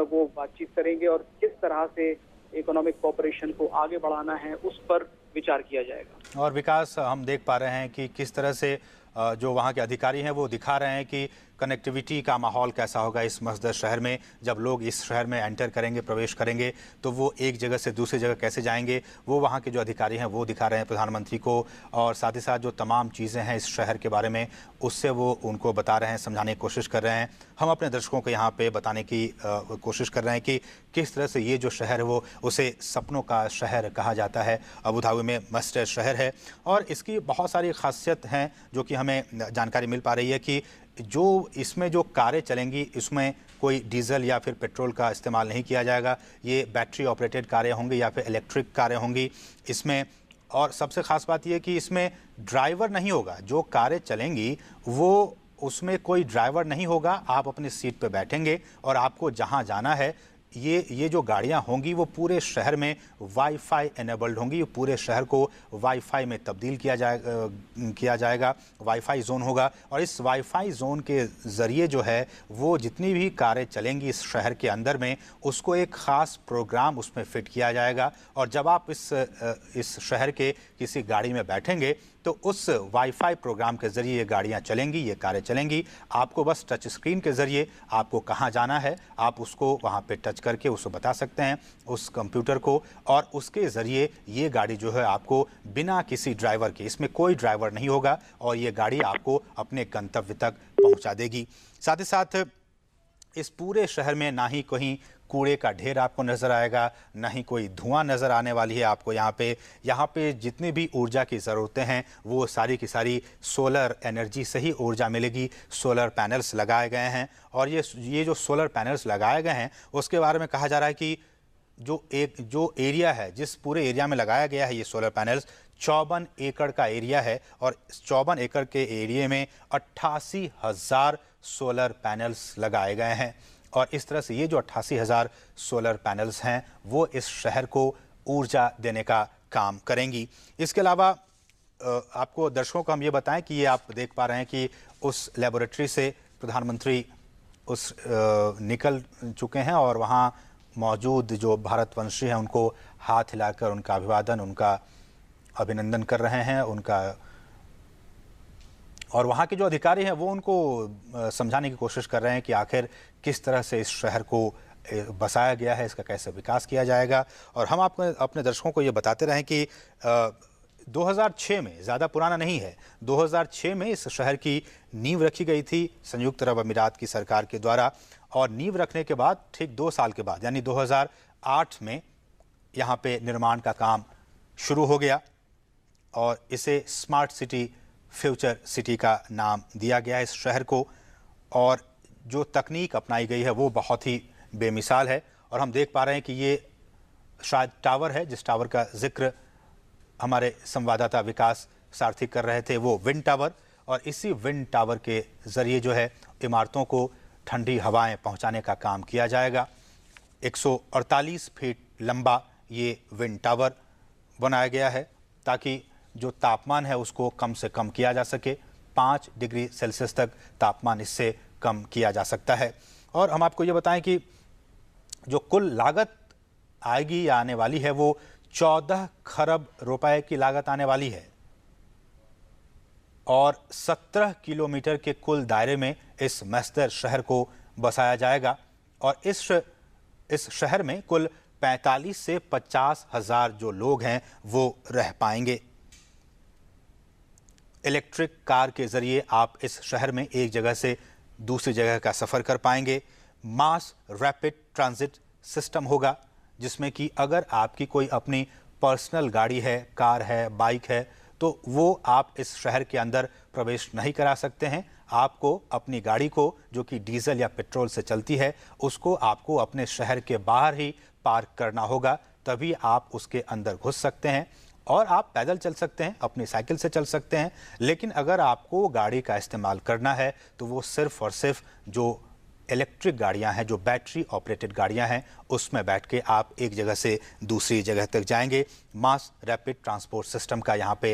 वो बातचीत करेंगे और किस तरह से इकोनॉमिक कोऑपरेशन को आगे बढ़ाना है उस पर विचार किया जाएगा। और विकास, हम देख पा रहे हैं कि किस तरह से जो वहाँ के अधिकारी हैं वो दिखा रहे हैं कि कनेक्टिविटी का माहौल कैसा होगा इस मसदर शहर में? जब लोग इस शहर में एंटर करेंगे, प्रवेश करेंगे, तो वो एक जगह से दूसरी जगह कैसे जाएंगे, वो वहाँ के जो अधिकारी हैं वो दिखा रहे हैं प्रधानमंत्री को। और साथ ही साथ जो तमाम चीज़ें हैं इस शहर के बारे में, उससे वो उनको बता रहे हैं, समझाने की कोशिश कर रहे हैं। हम अपने दर्शकों को यहाँ पे बताने की कोशिश कर रहे हैं कि किस तरह से ये जो शहर है वो उसे सपनों का शहर कहा जाता है। अबू धाबी में मस्जिद शहर है और इसकी बहुत सारी खासियत हैं जो कि हमें जानकारी मिल पा रही है कि जो इसमें जो कारें चलेंगी इसमें कोई डीजल या फिर पेट्रोल का इस्तेमाल नहीं किया जाएगा। ये बैटरी ऑपरेटेड कारें होंगी या फिर इलेक्ट्रिक कारें होंगी इसमें। और सबसे ख़ास बात यह कि इसमें ड्राइवर नहीं होगा। जो कारें चलेंगी वो उसमें कोई ड्राइवर नहीं होगा। आप अपनी सीट पर बैठेंगे और आपको जहां जाना है, ये जो गाड़ियां होंगी वो पूरे शहर में वाईफाई एनेबल्ड होंगी। पूरे शहर को वाईफाई में तब्दील किया जाएगा। वाईफाई जोन होगा और इस वाईफाई जोन के ज़रिए जो है वो जितनी भी कारें चलेंगी इस शहर के अंदर में, उसको एक ख़ास प्रोग्राम उसमें फिट किया जाएगा। और जब आप इस शहर के किसी गाड़ी में बैठेंगे तो उस वाईफाई प्रोग्राम के ज़रिए ये गाड़ियाँ चलेंगी, ये कारें चलेंगी। आपको बस टच स्क्रीन के ज़रिए आपको कहाँ जाना है, आप उसको वहाँ पे टच करके उसको बता सकते हैं उस कंप्यूटर को, और उसके ज़रिए ये गाड़ी जो है आपको बिना किसी ड्राइवर के, इसमें कोई ड्राइवर नहीं होगा और ये गाड़ी आपको अपने गंतव्य तक पहुँचा देगी। साथ ही साथ इस पूरे शहर में ना ही कहीं कूड़े का ढेर आपको नज़र आएगा, ना ही कोई धुआं नज़र आने वाली है आपको। यहाँ पे जितनी भी ऊर्जा की ज़रूरतें हैं वो सारी की सारी सोलर एनर्जी से ही ऊर्जा मिलेगी। सोलर पैनल्स लगाए गए हैं और ये जो सोलर पैनल्स लगाए गए हैं उसके बारे में कहा जा रहा है कि जो एरिया है, जिस पूरे एरिया में लगाया गया है ये सोलर पैनल्स, 54 एकड़ का एरिया है और 54 एकड़ के एरिया में 88,000 सोलर पैनल्स लगाए गए हैं। और इस तरह से ये जो 88,000 सोलर पैनल्स हैं वो इस शहर को ऊर्जा देने का काम करेंगी। इसके अलावा आपको दर्शकों को हम ये बताएं कि ये आप देख पा रहे हैं कि उस लेबोरेटरी से प्रधानमंत्री निकल चुके हैं और वहाँ मौजूद जो भारतवंशी हैं उनको हाथ हिलाकर उनका अभिवादन, उनका अभिनंदन कर रहे हैं और वहाँ के जो अधिकारी हैं वो उनको समझाने की कोशिश कर रहे हैं कि आखिर किस तरह से इस शहर को बसाया गया है, इसका कैसे विकास किया जाएगा। और हम आपको अपने दर्शकों को ये बताते रहें कि 2006 में, ज़्यादा पुराना नहीं है, 2006 में इस शहर की नींव रखी गई थी संयुक्त अरब अमीरात की सरकार के द्वारा। और नींव रखने के बाद ठीक 2 साल के बाद यानी 2008 में यहाँ पे निर्माण का काम शुरू हो गया और इसे स्मार्ट सिटी, फ्यूचर सिटी का नाम दिया गया है इस शहर को। और जो तकनीक अपनाई गई है वो बहुत ही बेमिसाल है। और हम देख पा रहे हैं कि ये शायद टावर है, जिस टावर का जिक्र हमारे संवाददाता विकास सारथी कर रहे थे, वो विंड टावर। और इसी विंड टावर के ज़रिए जो है इमारतों को ठंडी हवाएं पहुंचाने का काम किया जाएगा। 148 फीट लंबा ये विंड टावर बनाया गया है ताकि जो तापमान है उसको कम से कम किया जा सके। 5 डिग्री सेल्सियस तक तापमान इससे कम किया जा सकता है। और हम आपको ये बताएं कि जो कुल लागत आएगी या आने वाली है वो 14 खरब रुपए की लागत आने वाली है और 17 किलोमीटर के कुल दायरे में इस मस्जिद शहर को बसाया जाएगा। और इस शहर में कुल 45 से 50 हज़ार जो लोग हैं वो रह पाएंगे। इलेक्ट्रिक कार के ज़रिए आप इस शहर में एक जगह से दूसरी जगह का सफ़र कर पाएंगे। मास रैपिड ट्रांजिट सिस्टम होगा जिसमें कि अगर आपकी कोई अपनी पर्सनल गाड़ी है, कार है, बाइक है, तो वो आप इस शहर के अंदर प्रवेश नहीं करा सकते हैं। आपको अपनी गाड़ी को, जो कि डीजल या पेट्रोल से चलती है, उसको आपको अपने शहर के बाहर ही पार्क करना होगा, तभी आप उसके अंदर घुस सकते हैं। और आप पैदल चल सकते हैं, अपनी साइकिल से चल सकते हैं, लेकिन अगर आपको गाड़ी का इस्तेमाल करना है तो वो सिर्फ और सिर्फ जो इलेक्ट्रिक गाड़ियां हैं, जो बैटरी ऑपरेटेड गाड़ियां हैं, उसमें बैठ के आप एक जगह से दूसरी जगह तक जाएंगे। मास रैपिड ट्रांसपोर्ट सिस्टम का यहाँ पे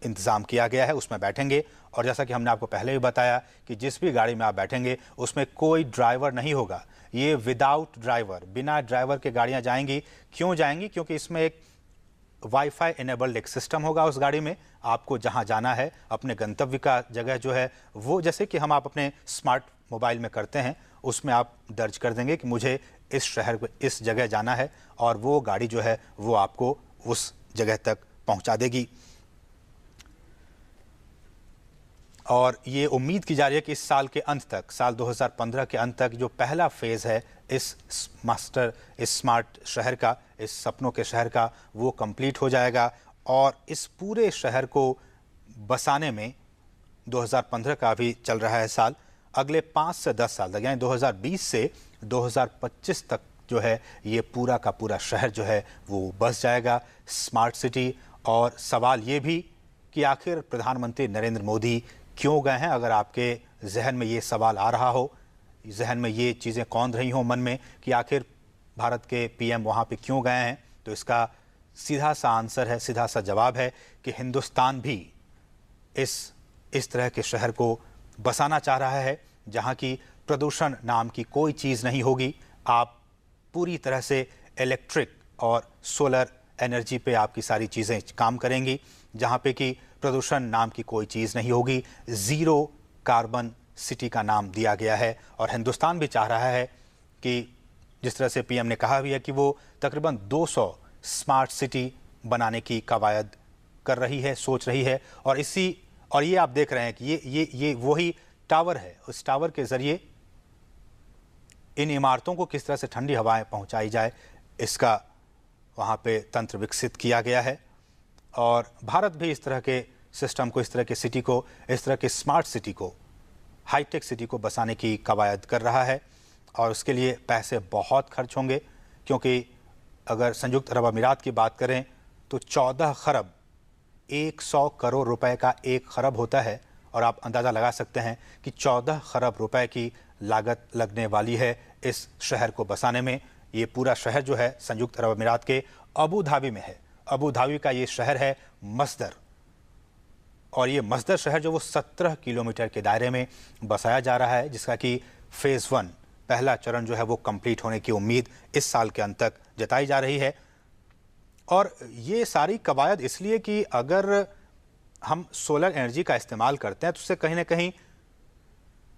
इंतज़ाम किया गया है, उसमें बैठेंगे। और जैसा कि हमने आपको पहले भी बताया कि जिस भी गाड़ी में आप बैठेंगे उसमें कोई ड्राइवर नहीं होगा। ये विदाउट ड्राइवर, बिना ड्राइवर के गाड़ियाँ जाएंगी। क्यों जाएंगी? क्योंकि इसमें एक वाईफाई इनेबल्ड एक सिस्टम होगा उस गाड़ी में। आपको जहां जाना है, अपने गंतव्य का जगह जो है वो, जैसे कि हम आप अपने स्मार्ट मोबाइल में करते हैं, उसमें आप दर्ज कर देंगे कि मुझे इस शहर में इस जगह जाना है, और वो गाड़ी जो है वो आपको उस जगह तक पहुंचा देगी। और ये उम्मीद की जा रही है कि इस साल के अंत तक, साल 2015 के अंत तक, जो पहला फेज है इस स्मार्ट शहर का, इस सपनों के शहर का, वो कंप्लीट हो जाएगा। और इस पूरे शहर को बसाने में 2015 का भी चल रहा है साल, अगले 5 से 10 साल तक, यानी 2020 से 2025 तक जो है ये पूरा का पूरा शहर जो है वो बस जाएगा, स्मार्ट सिटी। और सवाल ये भी कि आखिर प्रधानमंत्री नरेंद्र मोदी क्यों गए हैं? अगर आपके जहन में ये सवाल आ रहा हो, जहन में ये चीज़ें कौंध रही हों मन में कि आखिर भारत के पीएम वहाँ पे क्यों गए हैं, तो इसका सीधा सा आंसर है, सीधा सा जवाब है कि हिंदुस्तान भी इस तरह के शहर को बसाना चाह रहा है जहाँ की प्रदूषण नाम की कोई चीज़ नहीं होगी। आप पूरी तरह से इलेक्ट्रिक और सोलर एनर्जी पे आपकी सारी चीज़ें काम करेंगी, जहाँ पे कि प्रदूषण नाम की कोई चीज़ नहीं होगी। ज़ीरो कार्बन सिटी का नाम दिया गया है। और हिंदुस्तान भी चाह रहा है कि जिस तरह से पीएम ने कहा भी है कि वो तकरीबन 200 स्मार्ट सिटी बनाने की कवायद कर रही है, सोच रही है। और ये आप देख रहे हैं कि ये वही टावर है, उस टावर के ज़रिए इन इमारतों को किस तरह से ठंडी हवाएं पहुंचाई जाए, इसका वहाँ पे तंत्र विकसित किया गया है। और भारत भी इस तरह के सिस्टम को, इस तरह के सिटी को, इस तरह के स्मार्ट सिटी को, हाईटेक सिटी को बसाने की कवायद कर रहा है। और उसके लिए पैसे बहुत खर्च होंगे, क्योंकि अगर संयुक्त अरब अमीरात की बात करें तो 14 खरब 100 करोड़ रुपए का 1 खरब होता है। और आप अंदाज़ा लगा सकते हैं कि 14 खरब रुपए की लागत लगने वाली है इस शहर को बसाने में। ये पूरा शहर जो है संयुक्त अरब अमीरात के अबू धाबी में है। अबू धाबी का ये शहर है मस्दर, और ये मस्दर शहर जो वो 17 किलोमीटर के दायरे में बसाया जा रहा है, जिसका कि फेज़ 1 पहला चरण जो है वो कंप्लीट होने की उम्मीद इस साल के अंत तक जताई जा रही है। और ये सारी कवायद इसलिए कि अगर हम सोलर एनर्जी का इस्तेमाल करते हैं तो उससे कहीं ना कहीं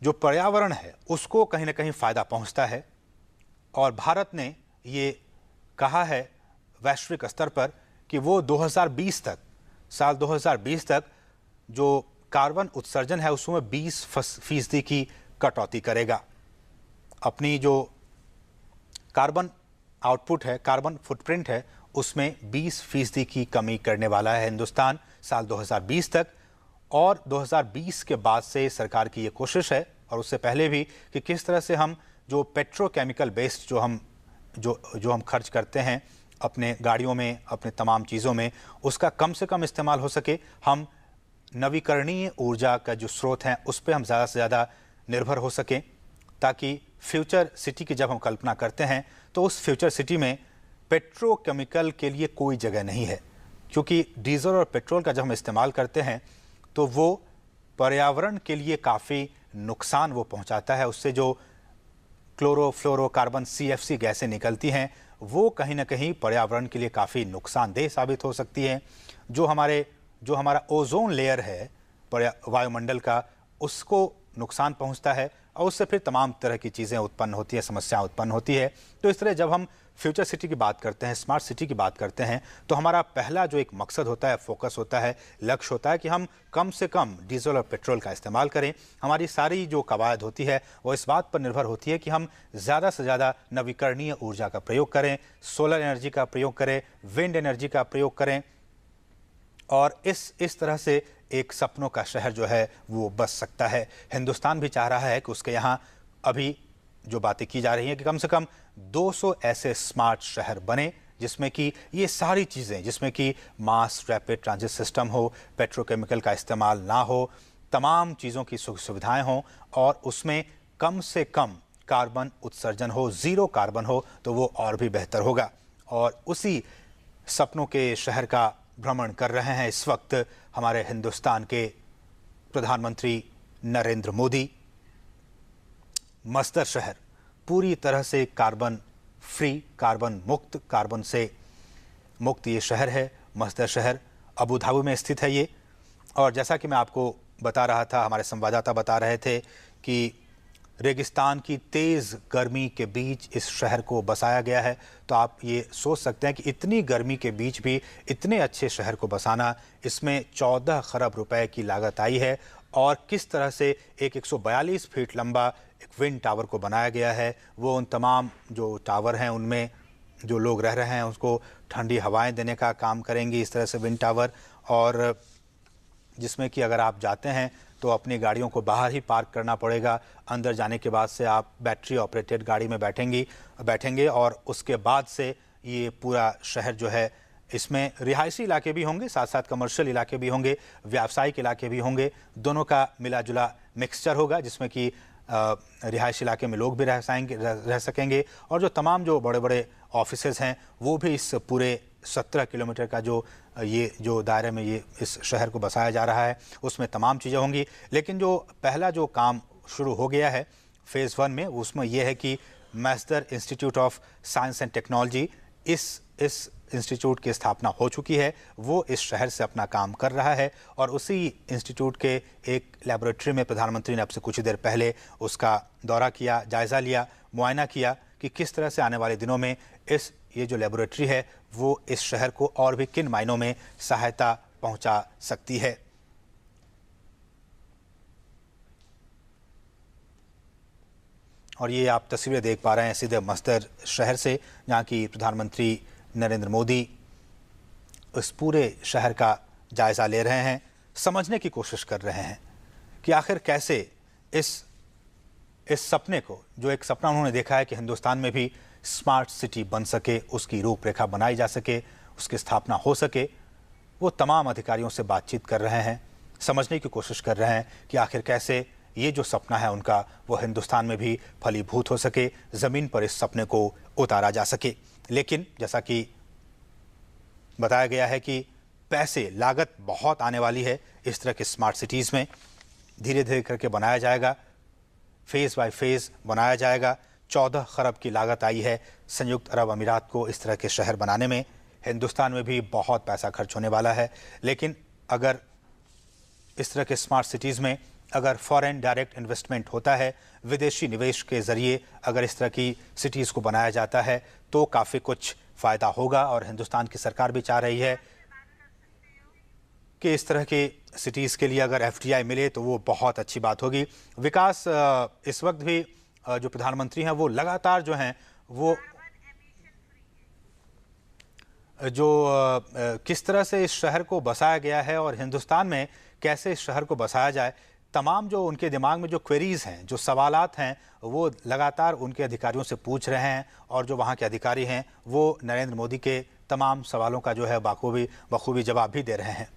जो पर्यावरण है उसको कहीं ना कहीं फ़ायदा पहुंचता है। और भारत ने ये कहा है वैश्विक स्तर पर कि वो 2020 तक, साल 2020 तक जो कार्बन उत्सर्जन है उसमें 20% की कटौती करेगा। अपनी जो कार्बन आउटपुट है, कार्बन फुटप्रिंट है, उसमें 20% की कमी करने वाला है हिंदुस्तान साल 2020 तक। और 2020 के बाद से सरकार की ये कोशिश है, और उससे पहले भी, कि किस तरह से हम जो पेट्रोकेमिकल बेस्ड जो हम खर्च करते हैं अपने गाड़ियों में, अपने तमाम चीज़ों में, उसका कम से कम इस्तेमाल हो सके। हम नवीकरणीय ऊर्जा का जो स्रोत हैं उस पर हम ज़्यादा से ज़्यादा निर्भर हो सकें, ताकि फ्यूचर सिटी की जब हम कल्पना करते हैं तो उस फ्यूचर सिटी में पेट्रोकेमिकल के लिए कोई जगह नहीं है। क्योंकि डीजल और पेट्रोल का जब हम इस्तेमाल करते हैं तो वो पर्यावरण के लिए काफ़ी नुकसान वो पहुंचाता है। उससे जो क्लोरोफ्लोरोकार्बन CFC गैसें निकलती हैं वो कहीं ना कहीं पर्यावरण के लिए काफ़ी नुकसानदेह साबित हो सकती है। जो हमारा ओजोन लेयर है वायुमंडल का, उसको नुकसान पहुंचता है, और उससे फिर तमाम तरह की चीज़ें उत्पन्न होती हैं, समस्याएं उत्पन्न होती है। तो इस तरह जब हम फ्यूचर सिटी की बात करते हैं, स्मार्ट सिटी की बात करते हैं, तो हमारा पहला जो एक मकसद होता है, फोकस होता है, लक्ष्य होता है कि हम कम से कम डीजल और पेट्रोल का इस्तेमाल करें। हमारी सारी जो कवायद होती है वो इस बात पर निर्भर होती है कि हम ज़्यादा से ज़्यादा नवीकरणीय ऊर्जा का प्रयोग करें, सोलर एनर्जी का प्रयोग करें, विंड एनर्जी का प्रयोग करें। और इस तरह से एक सपनों का शहर जो है वो बस सकता है। हिंदुस्तान भी चाह रहा है कि उसके यहाँ अभी जो बातें की जा रही हैं कि कम से कम 200 ऐसे स्मार्ट शहर बने, जिसमें कि ये सारी चीज़ें, जिसमें कि मास रैपिड ट्रांजिट सिस्टम हो, पेट्रोकेमिकल का इस्तेमाल ना हो, तमाम चीज़ों की सुख सुविधाएँ हों, और उसमें कम से कम कार्बन उत्सर्जन हो, ज़ीरो कार्बन हो, तो वो और भी बेहतर होगा। और उसी सपनों के शहर का भ्रमण कर रहे हैं इस वक्त हमारे हिंदुस्तान के प्रधानमंत्री नरेंद्र मोदी। मस्दर शहर पूरी तरह से कार्बन फ्री, कार्बन मुक्त, कार्बन से मुक्त ये शहर है, मस्दर शहर अबू धाबी में स्थित है ये। और जैसा कि मैं आपको बता रहा था, हमारे संवाददाता बता रहे थे कि रेगिस्तान की तेज़ गर्मी के बीच इस शहर को बसाया गया है। तो आप ये सोच सकते हैं कि इतनी गर्मी के बीच भी इतने अच्छे शहर को बसाना, इसमें 14 खरब रुपए की लागत आई है। और किस तरह से एक 142 फीट लंबा एक विंड टावर को बनाया गया है, वो उन तमाम जो टावर हैं उनमें जो लोग रह रहे हैं उसको ठंडी हवाएं देने का काम करेंगी इस तरह से विंड टावर। और जिसमें कि अगर आप जाते हैं तो अपनी गाड़ियों को बाहर ही पार्क करना पड़ेगा। अंदर जाने के बाद से आप बैटरी ऑपरेटेड गाड़ी में बैठेंगे और उसके बाद से ये पूरा शहर जो है, इसमें रिहायशी इलाके भी होंगे, साथ साथ कमर्शियल इलाके भी होंगे, व्यावसायिक इलाके भी होंगे, दोनों का मिला जुला मिक्सचर होगा, जिसमें कि रिहायशी इलाके में लोग भी रह सकेंगे और जो तमाम जो बड़े बड़े ऑफिसेज हैं वो भी इस पूरे 17 किलोमीटर का जो दायरे में ये इस शहर को बसाया जा रहा है उसमें तमाम चीज़ें होंगी। लेकिन जो पहला जो काम शुरू हो गया है फेज़ 1 में, उसमें यह है कि Masdar institute of science and technology, इस इंस्टीट्यूट की स्थापना हो चुकी है। वो इस शहर से अपना काम कर रहा है और उसी इंस्टीट्यूट के एक लैबोरेटरी में प्रधानमंत्री ने अब से कुछ ही देर पहले उसका दौरा किया, जायज़ा लिया, मुआयना किया कि किस तरह से आने वाले दिनों में ये जो लैबोरेटरी है वो इस शहर को और भी किन मायनों में सहायता पहुंचा सकती है। और ये आप तस्वीरें देख पा रहे हैं सीधे मस्दर शहर से, जहाँ की प्रधानमंत्री नरेंद्र मोदी इस पूरे शहर का जायज़ा ले रहे हैं, समझने की कोशिश कर रहे हैं कि आखिर कैसे इस सपने को, जो एक सपना उन्होंने देखा है कि हिंदुस्तान में भी स्मार्ट सिटी बन सके, उसकी रूपरेखा बनाई जा सके, उसकी स्थापना हो सके, वो तमाम अधिकारियों से बातचीत कर रहे हैं, समझने की कोशिश कर रहे हैं कि आखिर कैसे ये जो सपना है उनका वो हिंदुस्तान में भी फलीभूत हो सके, ज़मीन पर इस सपने को उतारा जा सके। लेकिन जैसा कि बताया गया है कि पैसे, लागत बहुत आने वाली है इस तरह के स्मार्ट सिटीज़ में। धीरे धीरे करके बनाया जाएगा, फेज़ बाय फेज़ बनाया जाएगा। 14 खरब की लागत आई है संयुक्त अरब अमीरात को इस तरह के शहर बनाने में। हिंदुस्तान में भी बहुत पैसा खर्च होने वाला है। लेकिन अगर इस तरह के स्मार्ट सिटीज़ में अगर फॉरेन डायरेक्ट इन्वेस्टमेंट होता है, विदेशी निवेश के ज़रिए अगर इस तरह की सिटीज़ को बनाया जाता है तो काफ़ी कुछ फ़ायदा होगा। और हिंदुस्तान की सरकार भी चाह रही है कि इस तरह के सिटीज़ के लिए अगर FDI मिले तो वो बहुत अच्छी बात होगी। विकास, इस वक्त भी जो प्रधानमंत्री हैं वो लगातार जो हैं वो किस तरह से इस शहर को बसाया गया है और हिंदुस्तान में कैसे इस शहर को बसाया जाए, तमाम जो उनके दिमाग में जो क्वेरीज हैं, जो सवालात हैं, वो लगातार उनके अधिकारियों से पूछ रहे हैं। और जो वहाँ के अधिकारी हैं वो नरेंद्र मोदी के तमाम सवालों का जो है बखूबी जवाब भी दे रहे हैं।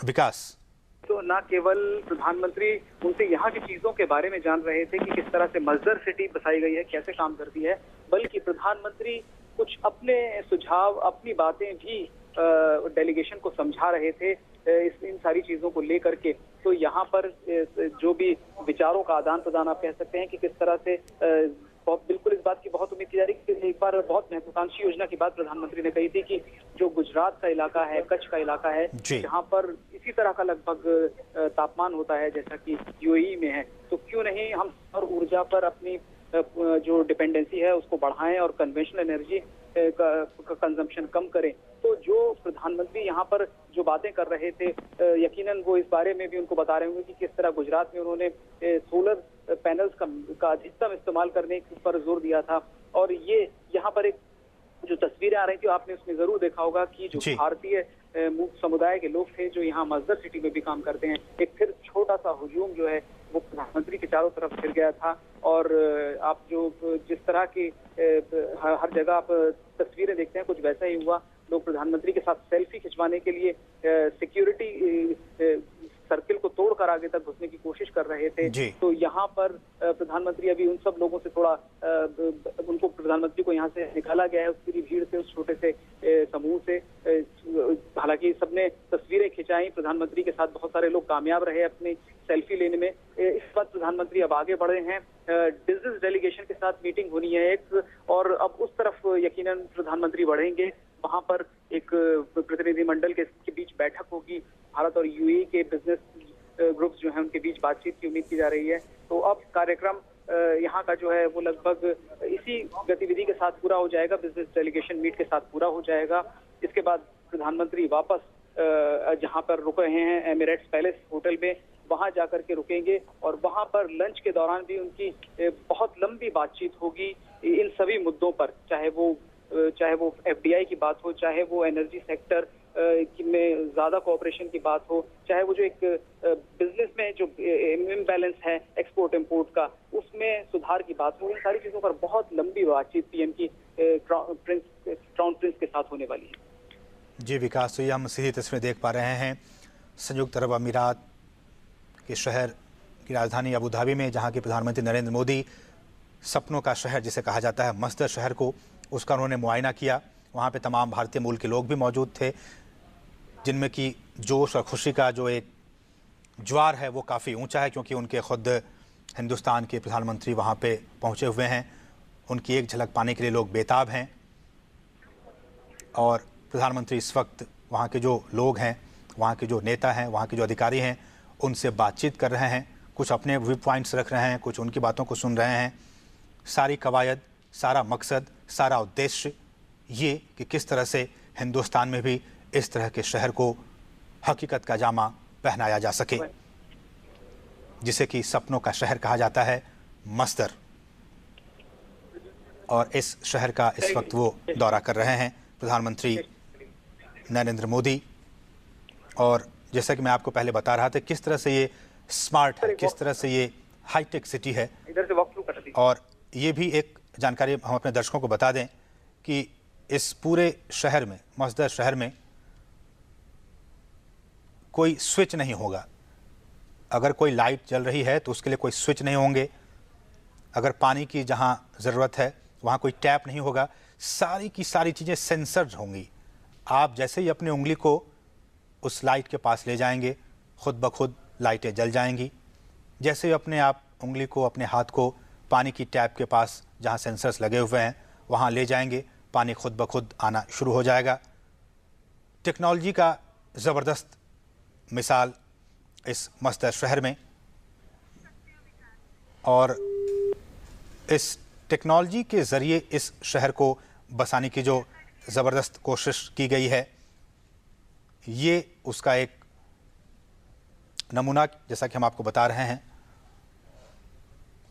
विकास, तो न केवल प्रधानमंत्री उनसे यहाँ की चीजों के बारे में जान रहे थे कि किस तरह से मस्दर सिटी बसाई गई है, कैसे काम करती है, बल्कि प्रधानमंत्री कुछ अपने सुझाव, अपनी बातें भी डेलीगेशन को समझा रहे थे इन सारी चीजों को लेकर के। तो यहाँ पर जो भी विचारों का आदान प्रदान आप कह सकते हैं कि किस तरह से बिल्कुल इस बात की बहुत उम्मीद की जा रही है कि एक बार बहुत महत्वाकांक्षी योजना की बात प्रधानमंत्री ने कही थी कि जो गुजरात का इलाका है, कच्छ का इलाका है, जहाँ पर इसी तरह का लगभग तापमान होता है जैसा कि UAE में है, तो क्यों नहीं हम सौर ऊर्जा पर अपनी जो डिपेंडेंसी है उसको बढ़ाएं और कन्वेंशनल एनर्जी का कंजम्पशन कम करें। तो जो प्रधानमंत्री यहाँ पर जो बातें कर रहे थे, यकीनन वो इस बारे में भी उनको बता रहे होंगे कि किस तरह गुजरात में उन्होंने सोलर पैनल्स का अधिकतम इस्तेमाल करने पर जोर दिया था। और ये यहाँ पर एक जो तस्वीरें आ रही थी आपने उसमें जरूर देखा होगा कि जो भारतीय मूक समुदाय के लोग थे जो यहाँ मस्दर सिटी में भी काम करते हैं, एक फिर छोटा सा हुजूम जो है वो प्रधानमंत्री के चारों तरफ फिर गया था। और आप जो जिस तरह की हर जगह आप तस्वीरें देखते हैं, कुछ वैसा ही हुआ। लोग प्रधानमंत्री के साथ सेल्फी खिंचवाने के लिए सिक्योरिटी सर्किल को तोड़कर आगे तक घुसने की कोशिश कर रहे थे। तो यहाँ पर प्रधानमंत्री अभी उन सब लोगों से थोड़ा उनको प्रधानमंत्री को यहाँ से निकाला गया है, उस पूरी भीड़ से, उस छोटे से समूह से। हालांकि सबने तस्वीरें खिंचाई, प्रधानमंत्री के साथ बहुत सारे लोग कामयाब रहे अपनी सेल्फी लेने में। इस बात प्रधानमंत्री अब आगे बढ़े हैं, डिजिटल डेलीगेशन के साथ मीटिंग होनी है एक, और अब उस तरफ यकीनन प्रधानमंत्री बढ़ेंगे, वहां पर एक प्रतिनिधिमंडल के बीच बैठक होगी। भारत और यूएई के बिजनेस ग्रुप्स जो हैं उनके बीच बातचीत की उम्मीद की जा रही है। तो अब कार्यक्रम यहाँ का जो है वो लगभग इसी गतिविधि के साथ पूरा हो जाएगा, बिजनेस डेलीगेशन मीट के साथ पूरा हो जाएगा। इसके बाद प्रधानमंत्री वापस जहाँ पर रुक रहे हैं एमिरेट्स पैलेस होटल में, वहां जाकर के रुकेंगे और वहां पर लंच के दौरान भी उनकी बहुत लंबी बातचीत होगी इन सभी मुद्दों पर, चाहे वो एफडीआई की बात हो, चाहे वो एनर्जी सेक्टर में ज्यादा कोऑपरेशन की बात हो, चाहे वो जो एक बिजनेस में जो इम्बैलेंस है एक्सपोर्ट इंपोर्ट का उसमें सुधार की बात हो। इन सारी चीजों पर बहुत लंबी बातचीत पीएम की क्राउन प्रिंस के साथ होने वाली है। जी विकास, तो ये हम सीधी तस्वीरें देख पा रहे हैं संयुक्त अरब अमीरात के शहर की राजधानी अबू धाबी में, जहां के प्रधानमंत्री नरेंद्र मोदी सपनों का शहर जिसे कहा जाता है मस्जिद शहर को, उसका उन्होंने मुआयना किया। वहां पे तमाम भारतीय मूल के लोग भी मौजूद थे, जिनमें कि जोश और खुशी का जो एक ज्वार है वो काफ़ी ऊंचा है, क्योंकि उनके खुद हिंदुस्तान के प्रधानमंत्री वहां पे पहुंचे हुए हैं। उनकी एक झलक पाने के लिए लोग बेताब हैं और प्रधानमंत्री इस वक्त वहाँ के जो लोग हैं, वहाँ के जो नेता हैं, वहाँ के जो अधिकारी हैं, उनसे बातचीत कर रहे हैं। कुछ अपने व्यू पॉइंट्स रख रहे हैं, कुछ उनकी बातों को सुन रहे हैं। सारी कवायद, सारा मकसद, सारा उद्देश्य ये कि किस तरह से हिंदुस्तान में भी इस तरह के शहर को हकीकत का जामा पहनाया जा सके, जिसे कि सपनों का शहर कहा जाता है, मस्दर। और इस शहर का इस वक्त वो दौरा कर रहे हैं प्रधानमंत्री नरेंद्र मोदी। और जैसा कि मैं आपको पहले बता रहा था किस तरह से ये स्मार्ट है, किस तरह से ये हाईटेक सिटी है। इधर से वॉक थ्रू कर दीजिए। और ये भी एक जानकारी हम अपने दर्शकों को बता दें कि इस पूरे शहर में, मस्जिद शहर में कोई स्विच नहीं होगा। अगर कोई लाइट जल रही है तो उसके लिए कोई स्विच नहीं होंगे। अगर पानी की जहां ज़रूरत है वहां कोई टैप नहीं होगा। सारी की सारी चीज़ें सेंसर्ड होंगी। आप जैसे ही अपनी उंगली को उस लाइट के पास ले जाएंगे, खुद ब खुद लाइटें जल जाएंगी। जैसे ही अपने आप उंगली को, अपने हाथ को पानी की टैप के पास जहां सेंसर्स लगे हुए हैं वहां ले जाएंगे, पानी खुद ब खुद आना शुरू हो जाएगा। टेक्नोलॉजी का ज़बरदस्त मिसाल इस मस्जिद शहर में, और इस टेक्नोलॉजी के ज़रिए इस शहर को बसाने की जो ज़बरदस्त कोशिश की गई है, ये उसका एक नमूना, जैसा कि हम आपको बता रहे हैं।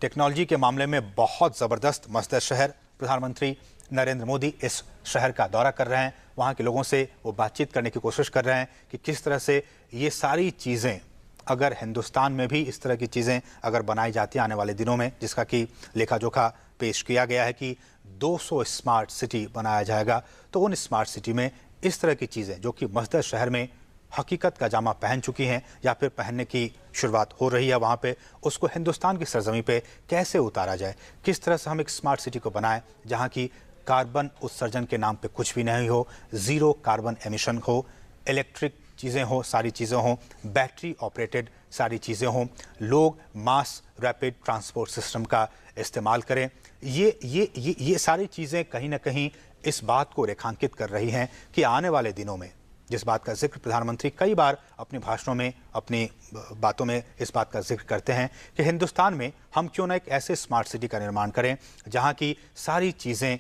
टेक्नोलॉजी के मामले में बहुत ज़बरदस्त मस्जिद शहर। प्रधानमंत्री नरेंद्र मोदी इस शहर का दौरा कर रहे हैं, वहाँ के लोगों से वो बातचीत करने की कोशिश कर रहे हैं कि किस तरह से ये सारी चीज़ें, अगर हिंदुस्तान में भी इस तरह की चीज़ें अगर बनाई जाती हैं आने वाले दिनों में, जिसका कि लेखा जोखा पेश किया गया है कि 200 स्मार्ट सिटी बनाया जाएगा, तो उन स्मार्ट सिटी में इस तरह की चीज़ें जो कि मस्जिद शहर में हकीकत का जामा पहन चुकी हैं या फिर पहनने की शुरुआत हो रही है वहाँ पे, उसको हिंदुस्तान की सरजमी पे कैसे उतारा जाए, किस तरह से हम एक स्मार्ट सिटी को बनाएं जहाँ की कार्बन उत्सर्जन के नाम पे कुछ भी नहीं हो, ज़ीरो कार्बन एमिशन हो, इलेक्ट्रिक चीज़ें हो, सारी चीज़ें हों, बैटरी ऑपरेटेड सारी चीज़ें हों, लोग मास रैपिड ट्रांसपोर्ट सिस्टम का इस्तेमाल करें। ये सारी चीज़ें कहीं ना कहीं इस बात को रेखांकित कर रही हैं कि आने वाले दिनों में, जिस बात का जिक्र प्रधानमंत्री कई बार अपने भाषणों में, अपनी बातों में इस बात का जिक्र करते हैं कि हिंदुस्तान में हम क्यों ना एक ऐसे स्मार्ट सिटी का निर्माण करें जहां की सारी चीज़ें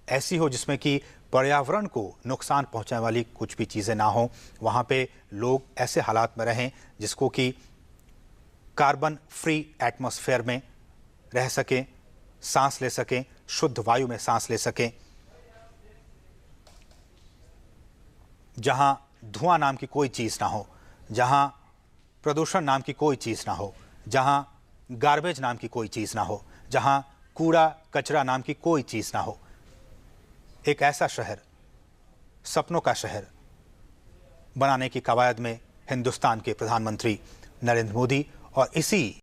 ऐसी हो जिसमें कि पर्यावरण को नुकसान पहुंचाने वाली कुछ भी चीज़ें ना हो। वहाँ पे लोग ऐसे हालात में रहें जिसको कि कार्बन फ्री एटमॉस्फेयर में रह सकें, सांस ले सकें, शुद्ध वायु में सांस ले सकें, जहां धुआं नाम की कोई चीज़ ना हो, जहां प्रदूषण नाम की कोई चीज़ ना हो, जहां गार्बेज नाम की कोई चीज़ ना हो, जहां कूड़ा कचरा नाम की कोई चीज़ ना हो। एक ऐसा शहर, सपनों का शहर बनाने की कवायद में हिंदुस्तान के प्रधानमंत्री नरेंद्र मोदी, और इसी